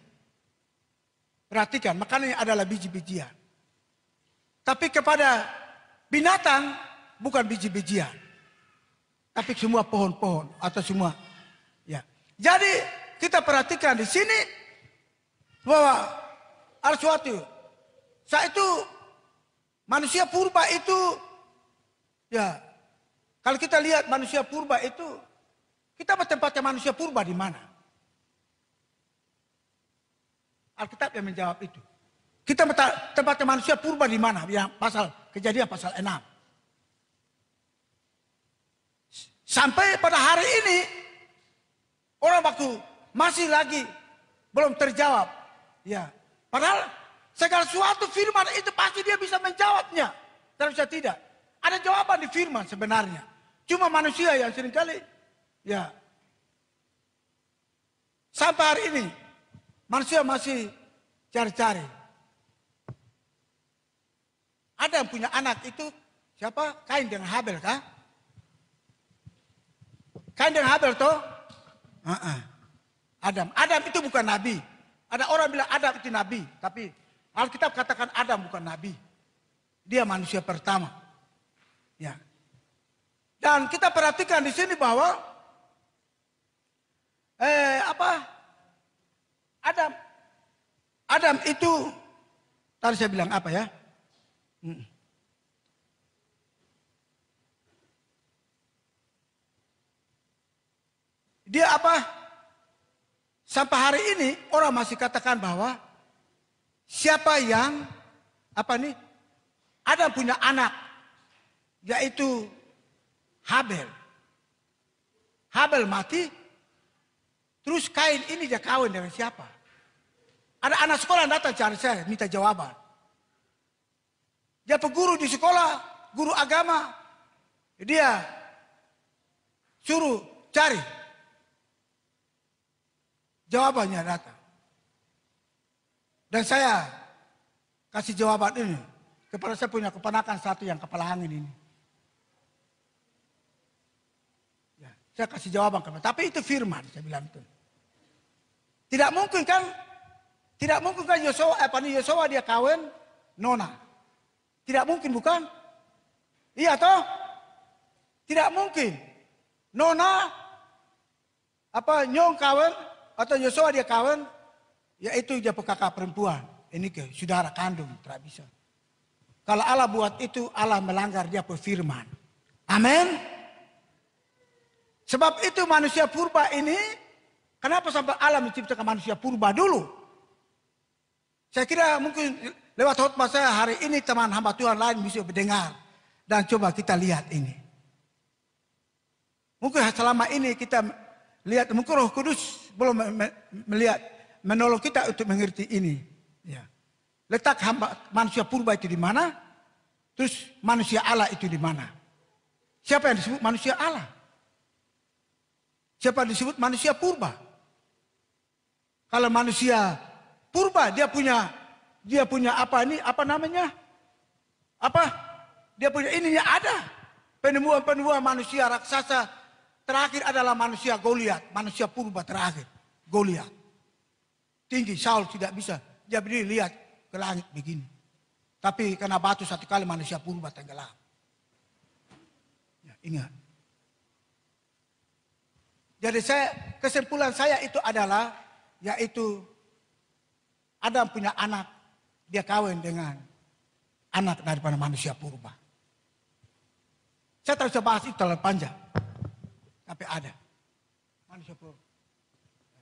Perhatikan, makanannya adalah biji-bijian. Tapi kepada binatang bukan biji-bijian. Tapi semua pohon-pohon atau semua. Ya. Jadi kita perhatikan di sini bahwa ada suatu. Saat itu manusia purba itu ya. Kalau kita lihat manusia purba itu, kita tempatnya manusia purba di mana? Alkitab yang menjawab itu. Kita tempatnya manusia purba di mana? Yang Kejadian pasal 6. Sampai pada hari ini orang waktu masih lagi belum terjawab. Ya. Padahal segala sesuatu firman itu pasti dia bisa menjawabnya. Terus tidak. Ada jawaban di firman sebenarnya. Cuma manusia yang seringkali ya. Sampai hari ini manusia masih cari-cari. Ada yang punya anak itu siapa? Kain dengan Habel kah? Kain dengan Habel toh? Adam. Adam itu bukan nabi. Ada orang bilang Adam itu nabi, tapi Alkitab katakan Adam bukan nabi. Dia manusia pertama. Ya. Dan kita perhatikan di sini bahwa Adam itu tadi saya bilang apa ya? Dia apa? Sampai hari ini orang masih katakan bahwa siapa yang Adam punya anak yaitu Habel. Habel mati, terus Kain ini dia kawin dengan siapa? Ada anak sekolah datang cari saya, minta jawaban. Dia peguru di sekolah, guru agama. Dia suruh cari. Jawabannya datang. Dan saya kasih jawaban ini kepada saya punya keponakan satu yang kepala angin ini. Ya, saya kasih jawaban kepada, tapi itu firman, saya bilang itu. Tidak mungkin kan Yosua dia kawin Nona. Tidak mungkin bukan? Iya toh? Tidak mungkin. Nona Nyong kawin atau Yosua dia kawin, yaitu dia kakak perempuan. Ini ke saudara kandung, tidak bisa. Kalau Allah buat itu, Allah melanggar dia firman. Amin. Sebab itu manusia purba ini, kenapa sampai Allah menciptakan manusia purba dulu? Saya kira mungkin lewat khotbah saya hari ini teman hamba Tuhan lain bisa mendengar. Dan coba kita lihat ini. Mungkin selama ini kita lihat, mungkin Roh Kudus belum melihat, menolong kita untuk mengerti ini. Ya. Letak manusia purba itu di mana? Terus manusia Allah itu di mana? Siapa yang disebut manusia Allah? Siapa yang disebut manusia purba? Kalau manusia purba dia punya dia punya ininya ada. Penemuan manusia raksasa terakhir adalah manusia Goliat, manusia purba terakhir, Goliat. Tinggi, Saul tidak bisa, dia berdiri lihat ke langit begini. Tapi kena batu satu kali manusia purba tenggelam. Ya, ingat. Jadi kesimpulan saya itu adalah yaitu Adam punya anak, dia kawin dengan anak daripada manusia purba. Saya tak bisa bahas itu terlalu panjang. Tapi tidak ada.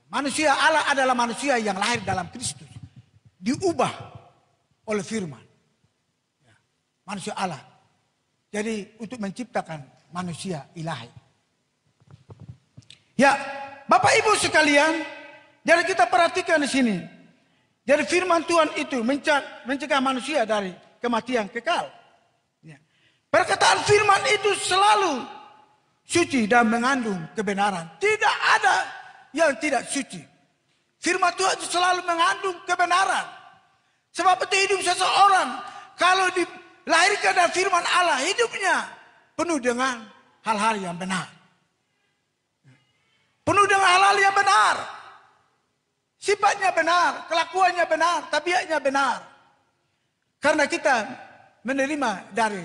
Manusia Allah adalah manusia yang lahir dalam Kristus. Diubah oleh firman. Manusia Allah. Jadi untuk menciptakan manusia ilahi. Ya, Bapak Ibu sekalian, jadi kita perhatikan di sini. Jadi firman Tuhan itu mencegah manusia dari kematian kekal. Ya. Perkataan firman itu selalu suci dan mengandung kebenaran. Tidak ada yang tidak suci. Firman Tuhan itu selalu mengandung kebenaran. Sebab itu hidup seseorang kalau dilahirkan dari firman Allah, hidupnya penuh dengan hal-hal yang benar. Penuh dengan hal-hal yang benar. Sifatnya benar, kelakuannya benar, tabiatnya benar. Karena kita menerima dari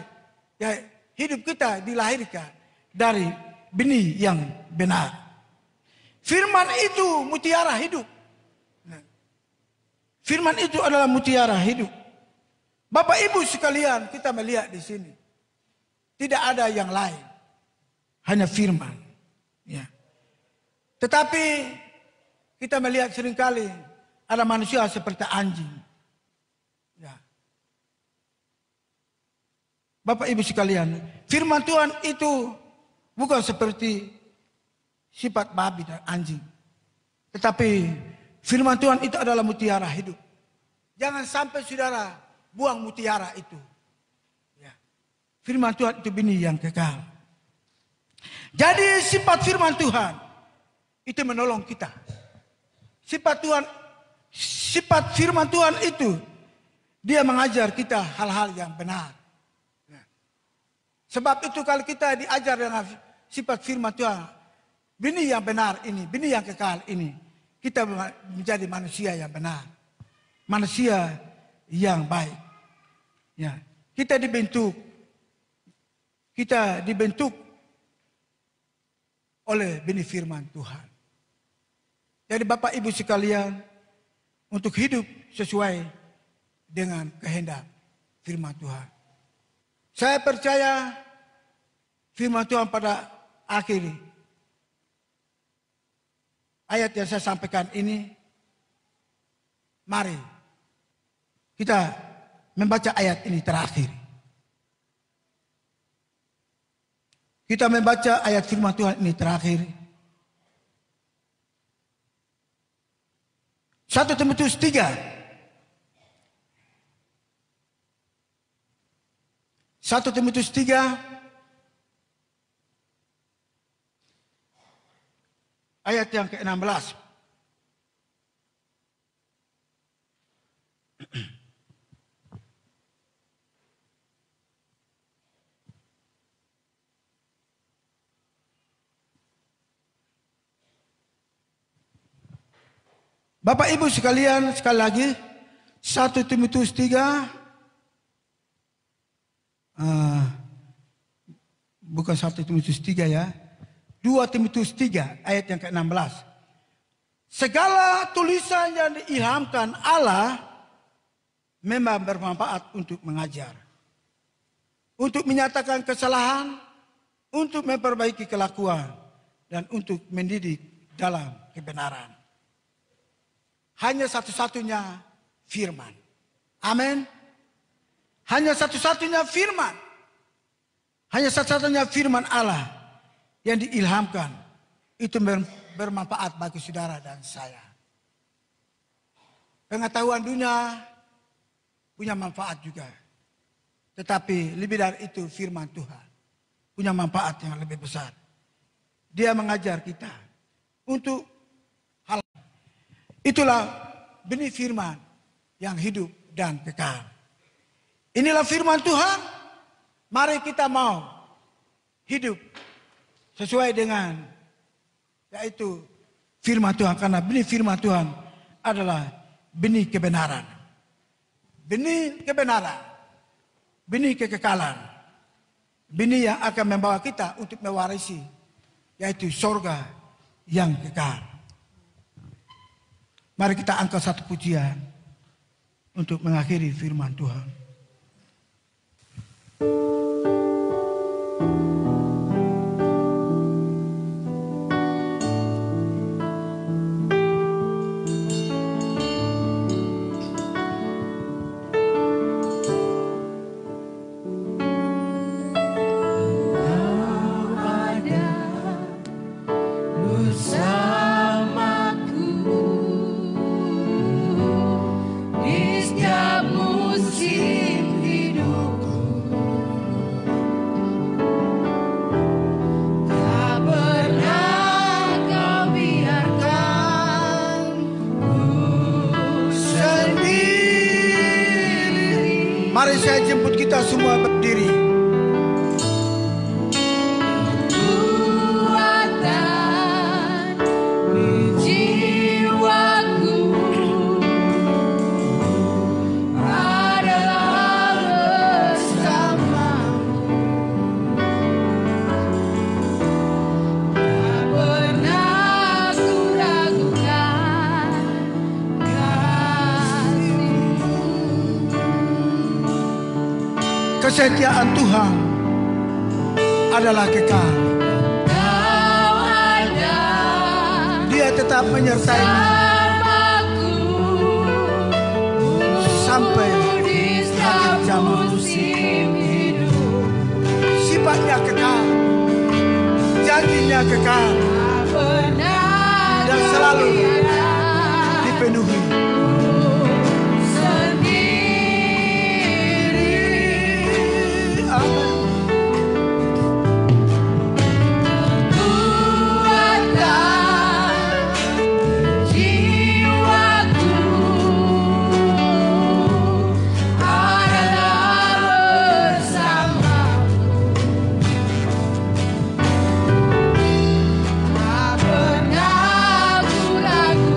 hidup kita dilahirkan dari benih yang benar. Firman itu mutiara hidup. Firman itu adalah mutiara hidup. Bapak Ibu sekalian, kita melihat di sini. Tidak ada yang lain. Hanya firman. Ya. Tetapi kita melihat seringkali ada manusia seperti anjing. Ya. Bapak Ibu sekalian, firman Tuhan itu bukan seperti sifat babi dan anjing. Tetapi firman Tuhan itu adalah mutiara hidup. Jangan sampai saudara buang mutiara itu. Ya. Firman Tuhan itu benih yang kekal. Jadi sifat firman Tuhan itu menolong kita. Sifat firman Tuhan itu dia mengajar kita hal-hal yang benar. Ya. Sebab itu kalau kita diajar dengan sifat firman Tuhan, benih yang benar ini, benih yang kekal ini, kita menjadi manusia yang benar. Manusia yang baik. Ya, kita dibentuk oleh benih firman Tuhan. Jadi Bapak Ibu sekalian, untuk hidup sesuai dengan kehendak firman Tuhan. Saya percaya firman Tuhan pada akhir ayat yang saya sampaikan ini, mari kita membaca ayat ini terakhir. Kita membaca ayat firman Tuhan ini terakhir. 1 Timotius 3. 1 Timotius 3 ayat yang ke-16. Bapak Ibu sekalian, sekali lagi 1 Timotius 3 bukan 1 Timotius 3 ya. 2 Timotius 3 ayat yang ke-16. Segala tulisan yang diilhamkan Allah memang bermanfaat untuk mengajar, untuk menyatakan kesalahan, untuk memperbaiki kelakuan, dan untuk mendidik dalam kebenaran. Hanya satu-satunya firman. Amin. Hanya satu-satunya firman. Hanya satu-satunya firman Allah yang diilhamkan. Itu bermanfaat bagi saudara dan saya. Pengetahuan dunia punya manfaat juga. Tetapi lebih dari itu firman Tuhan punya manfaat yang lebih besar. Dia mengajar kita untuk hal. Itulah benih firman yang hidup dan kekal. Inilah firman Tuhan. Mari kita mau hidup sesuai dengan yaitu firman Tuhan. Karena benih firman Tuhan adalah benih kebenaran. Benih kebenaran. Benih kekekalan. Benih yang akan membawa kita untuk mewarisi yaitu surga yang kekal. Mari kita angkat satu pujian untuk mengakhiri firman Tuhan. bersamaku di setiap musim hidupku. Tak pernah kau biarkan ku sendiri. Mari saya jemput kita semua berdiri. Kuatan di jiwaku adalah bersamamu. Tak pernah ku ragukan kasih-Mu. Kesetiaan Tuhan adalah kekal. Kau ada Dia tetap menyertaimu bersamaku sampai di setiap akhir zaman. musim hidup. Sifatnya kekal, janjinya kekal, Tak pernah dan kau selalu biarkan dipenuhi. sendiri. Amin. Kuatan jiwaku adalah bersamamu. Tak pernah ku ragukan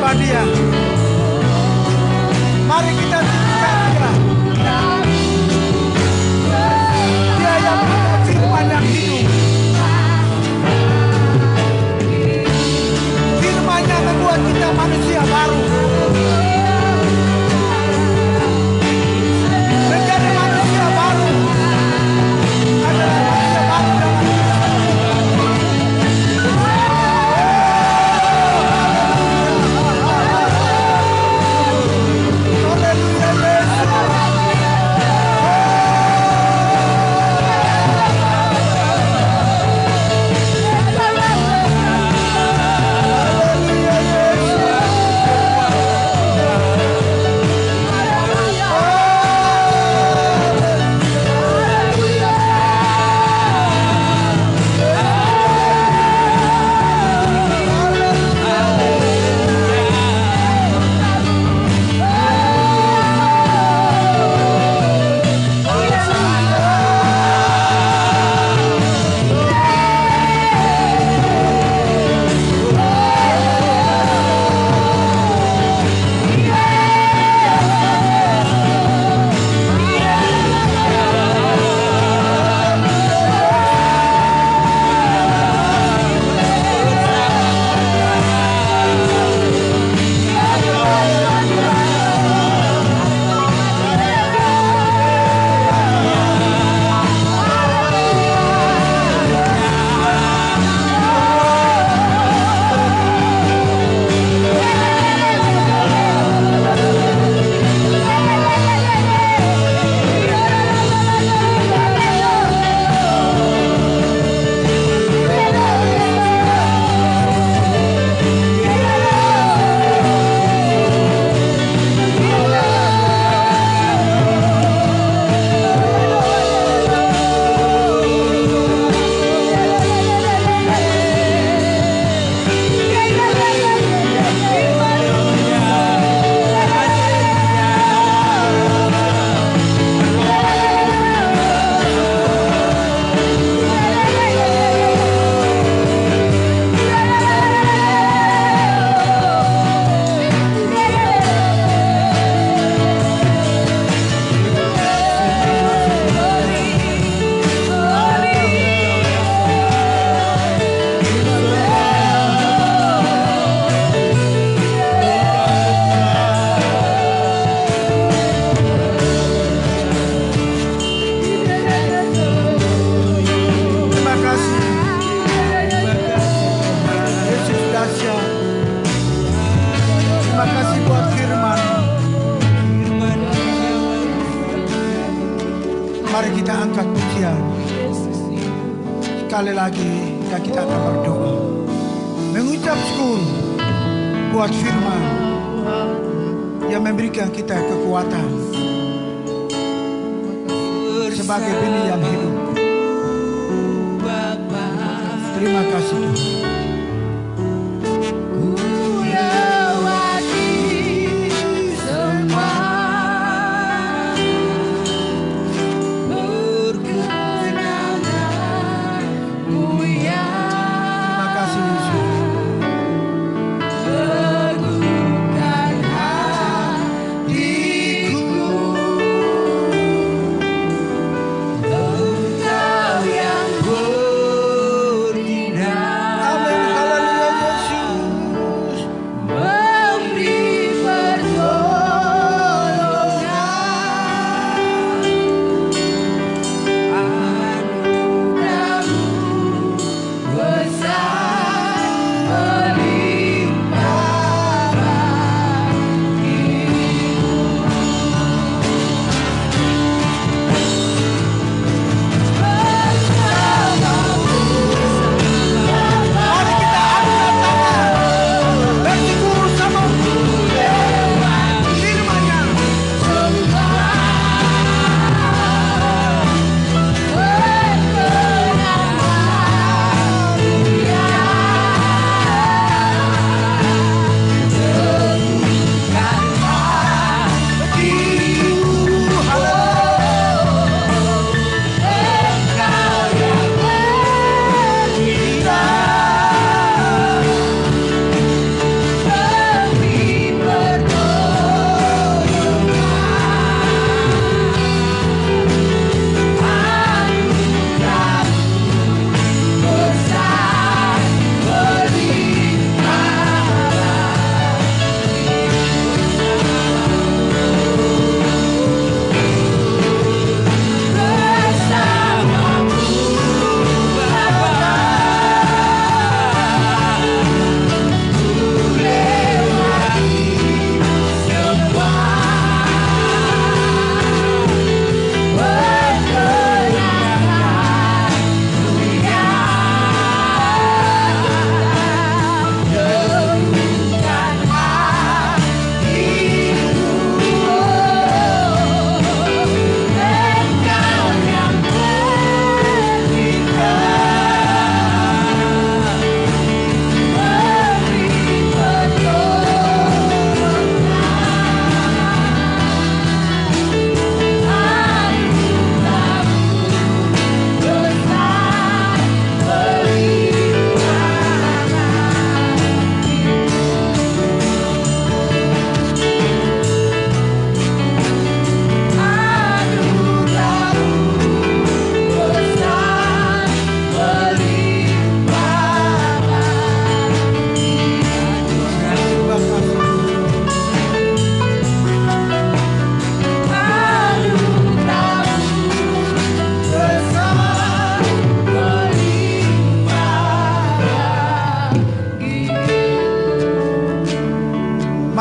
menyembah Dia. Mari kita tinggikan Dia. Dia yang punya firman yang hidup. Firman-Nya membuat kita manusia baru. Menjadi manusia baru adalah manusia baru dengan mari kita angkat pujian. Sekali lagi dan kita akan berdoa. Mengucap syukur buat firman yang memberikan kita kekuatan sebagai benih yang hidup. Terima kasih Tuhan. Amin.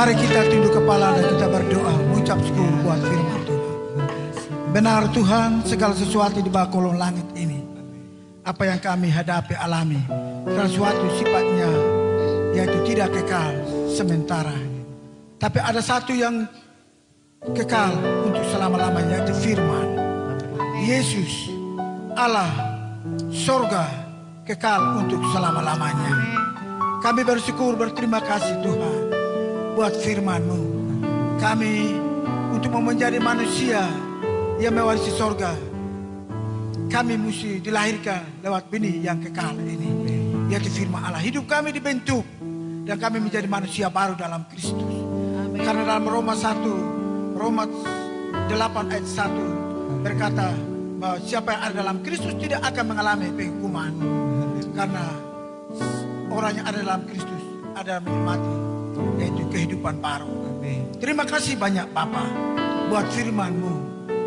Mari kita tunduk kepala dan kita berdoa, mengucap syukur buat firman Tuhan. Benar Tuhan, segala sesuatu di bawah kolong langit ini, apa yang kami hadapi, alami, segala sesuatu sifatnya yaitu tidak kekal sementara. Tapi ada satu yang kekal untuk selama-lamanya, yaitu firman. Yesus, Allah, sorga, kekal untuk selama-lamanya. Kami bersyukur, berterima kasih Tuhan buat firman-Mu. Kami untuk menjadi manusia yang mewarisi sorga, kami mesti dilahirkan lewat benih yang kekal ini, yaitu firman Allah. Hidup kami dibentuk dan kami menjadi manusia baru dalam Kristus. Karena dalam Roma 8 ayat 1 berkata bahwa siapa yang ada dalam Kristus tidak akan mengalami penghukuman. Karena orang yang ada dalam Kristus ada menikmati yaitu kehidupan baru. Terima kasih banyak Bapa buat firman-Mu,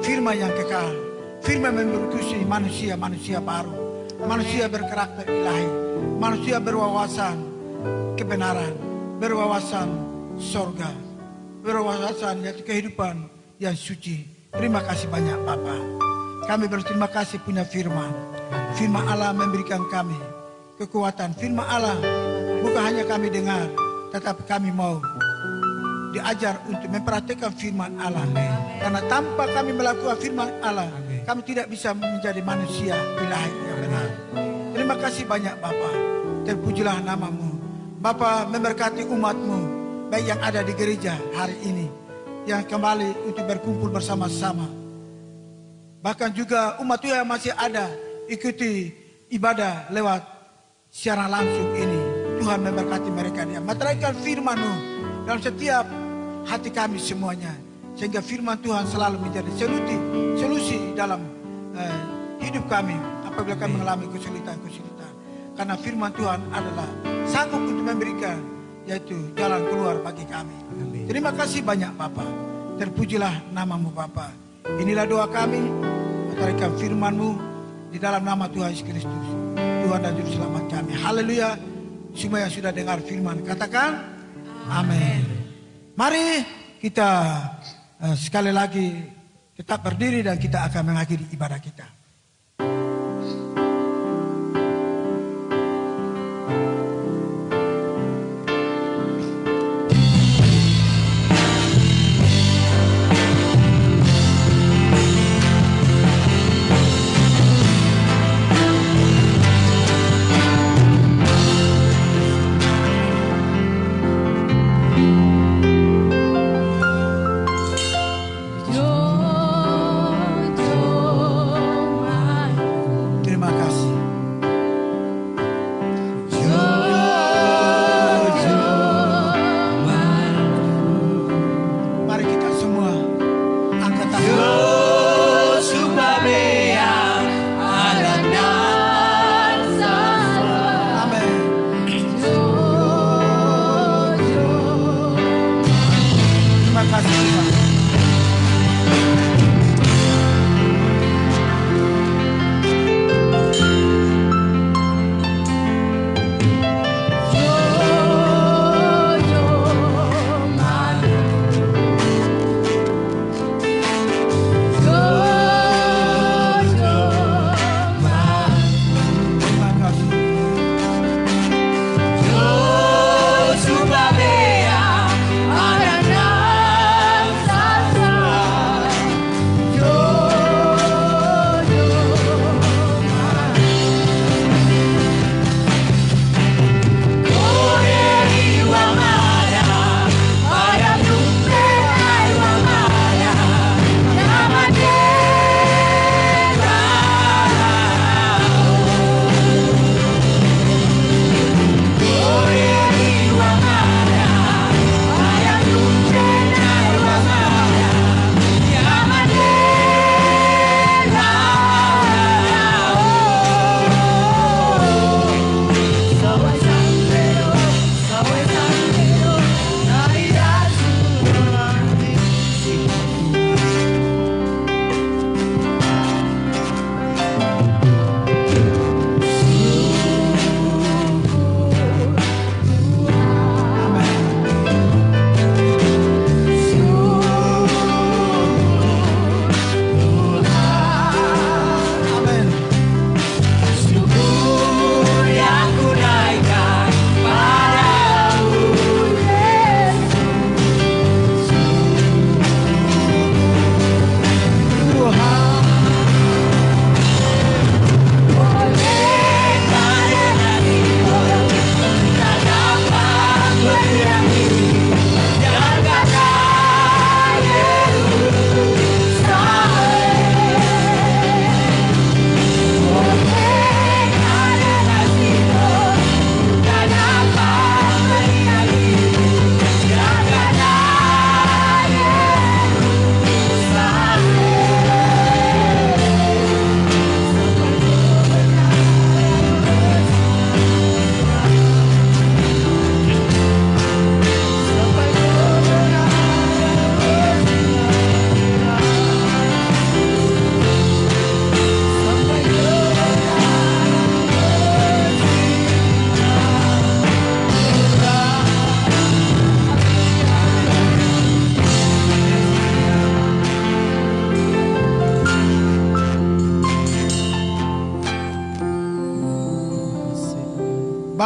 firman yang kekal, firman memberkusi manusia baru, manusia berkarakter ilahi, manusia berwawasan kebenaran, berwawasan sorga, berwawasan yaitu kehidupan yang suci. Terima kasih banyak Bapa. Kami berterima kasih punya firman. Firman Allah memberikan kami kekuatan. Firman Allah bukan hanya kami dengar, tetapi kami mau diajar untuk memperhatikan firman Allah. Karena tanpa kami melakukan firman Allah, kami tidak bisa menjadi manusia ilahi yang benar. Terima kasih banyak Bapa. Terpujilah nama-Mu. Bapa memberkati umat-Mu, baik yang ada di gereja hari ini, yang kembali untuk berkumpul bersama-sama. Bahkan juga umat Tuhan yang masih ada ikuti ibadah lewat siaran langsung ini. Tuhan memberkati mereka, dia meteraikan firman-Mu dalam setiap hati kami semuanya, sehingga firman Tuhan selalu menjadi solusi dalam hidup kami apabila kami mengalami kesulitan-kesulitan. Karena firman Tuhan adalah sanggup untuk memberikan yaitu jalan keluar bagi kami. Terima kasih banyak Bapa. Terpujilah nama-Mu Bapa. Inilah doa kami, meteraikan firman-Mu di dalam nama Tuhan Yesus Kristus, Tuhan dan Juru Selamat kami. Haleluya. Semua yang sudah dengar firman katakan amin. Mari kita sekali lagi tetap berdiri dan kita akan mengakhiri ibadah kita. Yo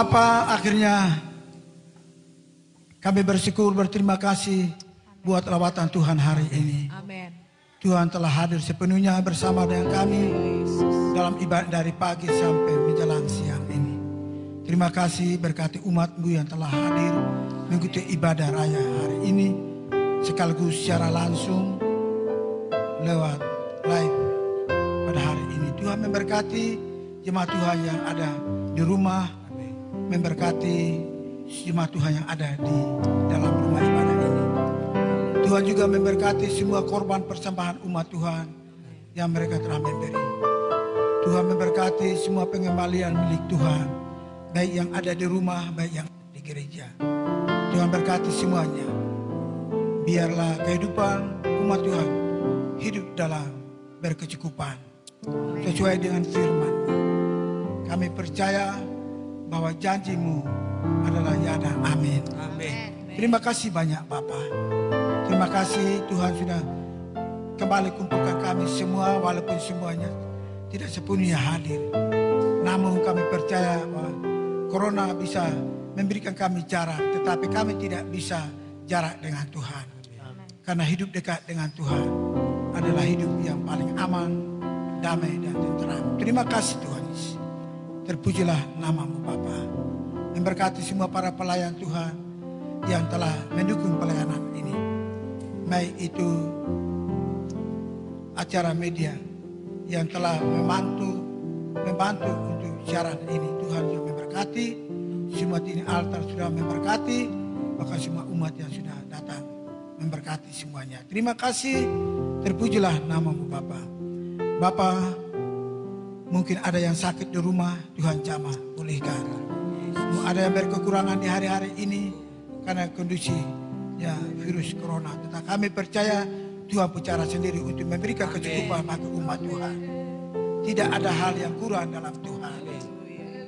Bapa, akhirnya kami bersyukur, berterima kasih buat lawatan Tuhan hari ini. Amin. Tuhan telah hadir sepenuhnya bersama dengan kami dalam ibadah dari pagi sampai menjelang siang ini. Terima kasih berkati umat-Mu yang telah hadir mengikuti ibadah raya hari ini, sekaligus secara langsung lewat live pada hari ini. Tuhan memberkati jemaat Tuhan yang ada di rumah, memberkati jemaat Tuhan yang ada di dalam rumah ibadah ini. Tuhan juga memberkati semua korban persembahan umat Tuhan yang mereka telah memberi. Tuhan memberkati semua pengembalian milik Tuhan, baik yang ada di rumah, baik yang di gereja. Tuhan berkati semuanya. Biarlah kehidupan umat Tuhan hidup dalam berkecukupan sesuai dengan firman. Kami percaya bahwa janji-Mu adalah ya dan amin. Amin. Terima kasih banyak Bapa. Terima kasih Tuhan sudah kembali kumpulkan kami semua, walaupun semuanya tidak sepenuhnya hadir. Namun kami percaya bahwa Corona bisa memberikan kami jarak, tetapi kami tidak bisa jarak dengan Tuhan. Karena hidup dekat dengan Tuhan adalah hidup yang paling aman, damai dan tenteram. Terima kasih Tuhan Yesus. Terpujilah nama-Mu Bapa. Memberkati semua para pelayan Tuhan yang telah mendukung pelayanan ini. Baik itu acara media yang telah membantu untuk siaran ini. Tuhan sudah memberkati. Semua ini altar sudah memberkati. Bahkan semua umat yang sudah datang memberkati semuanya. Terima kasih. Terpujilah nama-Mu Bapa. Bapa, mungkin ada yang sakit di rumah, Tuhan jamah pulihkan. Ada yang berkekurangan di hari-hari ini karena kondisi ya virus corona. Tetapi kami percaya Tuhan bicara sendiri untuk memberikan kecukupan bagi umat Tuhan. Tidak ada hal yang kurang dalam Tuhan.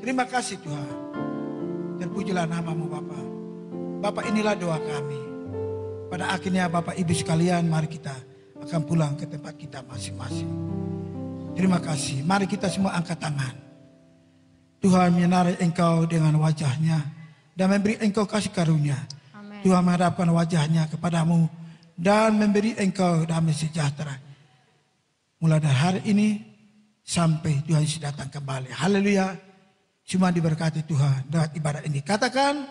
Terima kasih Tuhan. Terpujilah nama-Mu Bapa. Bapa, inilah doa kami. Pada akhirnya Bapak Ibu sekalian, mari kita akan pulang ke tempat kita masing-masing. Terima kasih. Mari kita semua angkat tangan. Tuhan menyinari engkau dengan wajah-Nya dan memberi engkau kasih karunia. Amen. Tuhan menghadapkan wajah-Nya kepadamu dan memberi engkau damai sejahtera. Mulai dari hari ini sampai Tuhan Yesus datang kembali. Haleluya. Semua diberkati Tuhan dengan ibadah ini. Katakan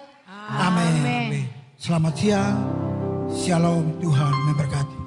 amin. Selamat siang. Shalom, Tuhan memberkati.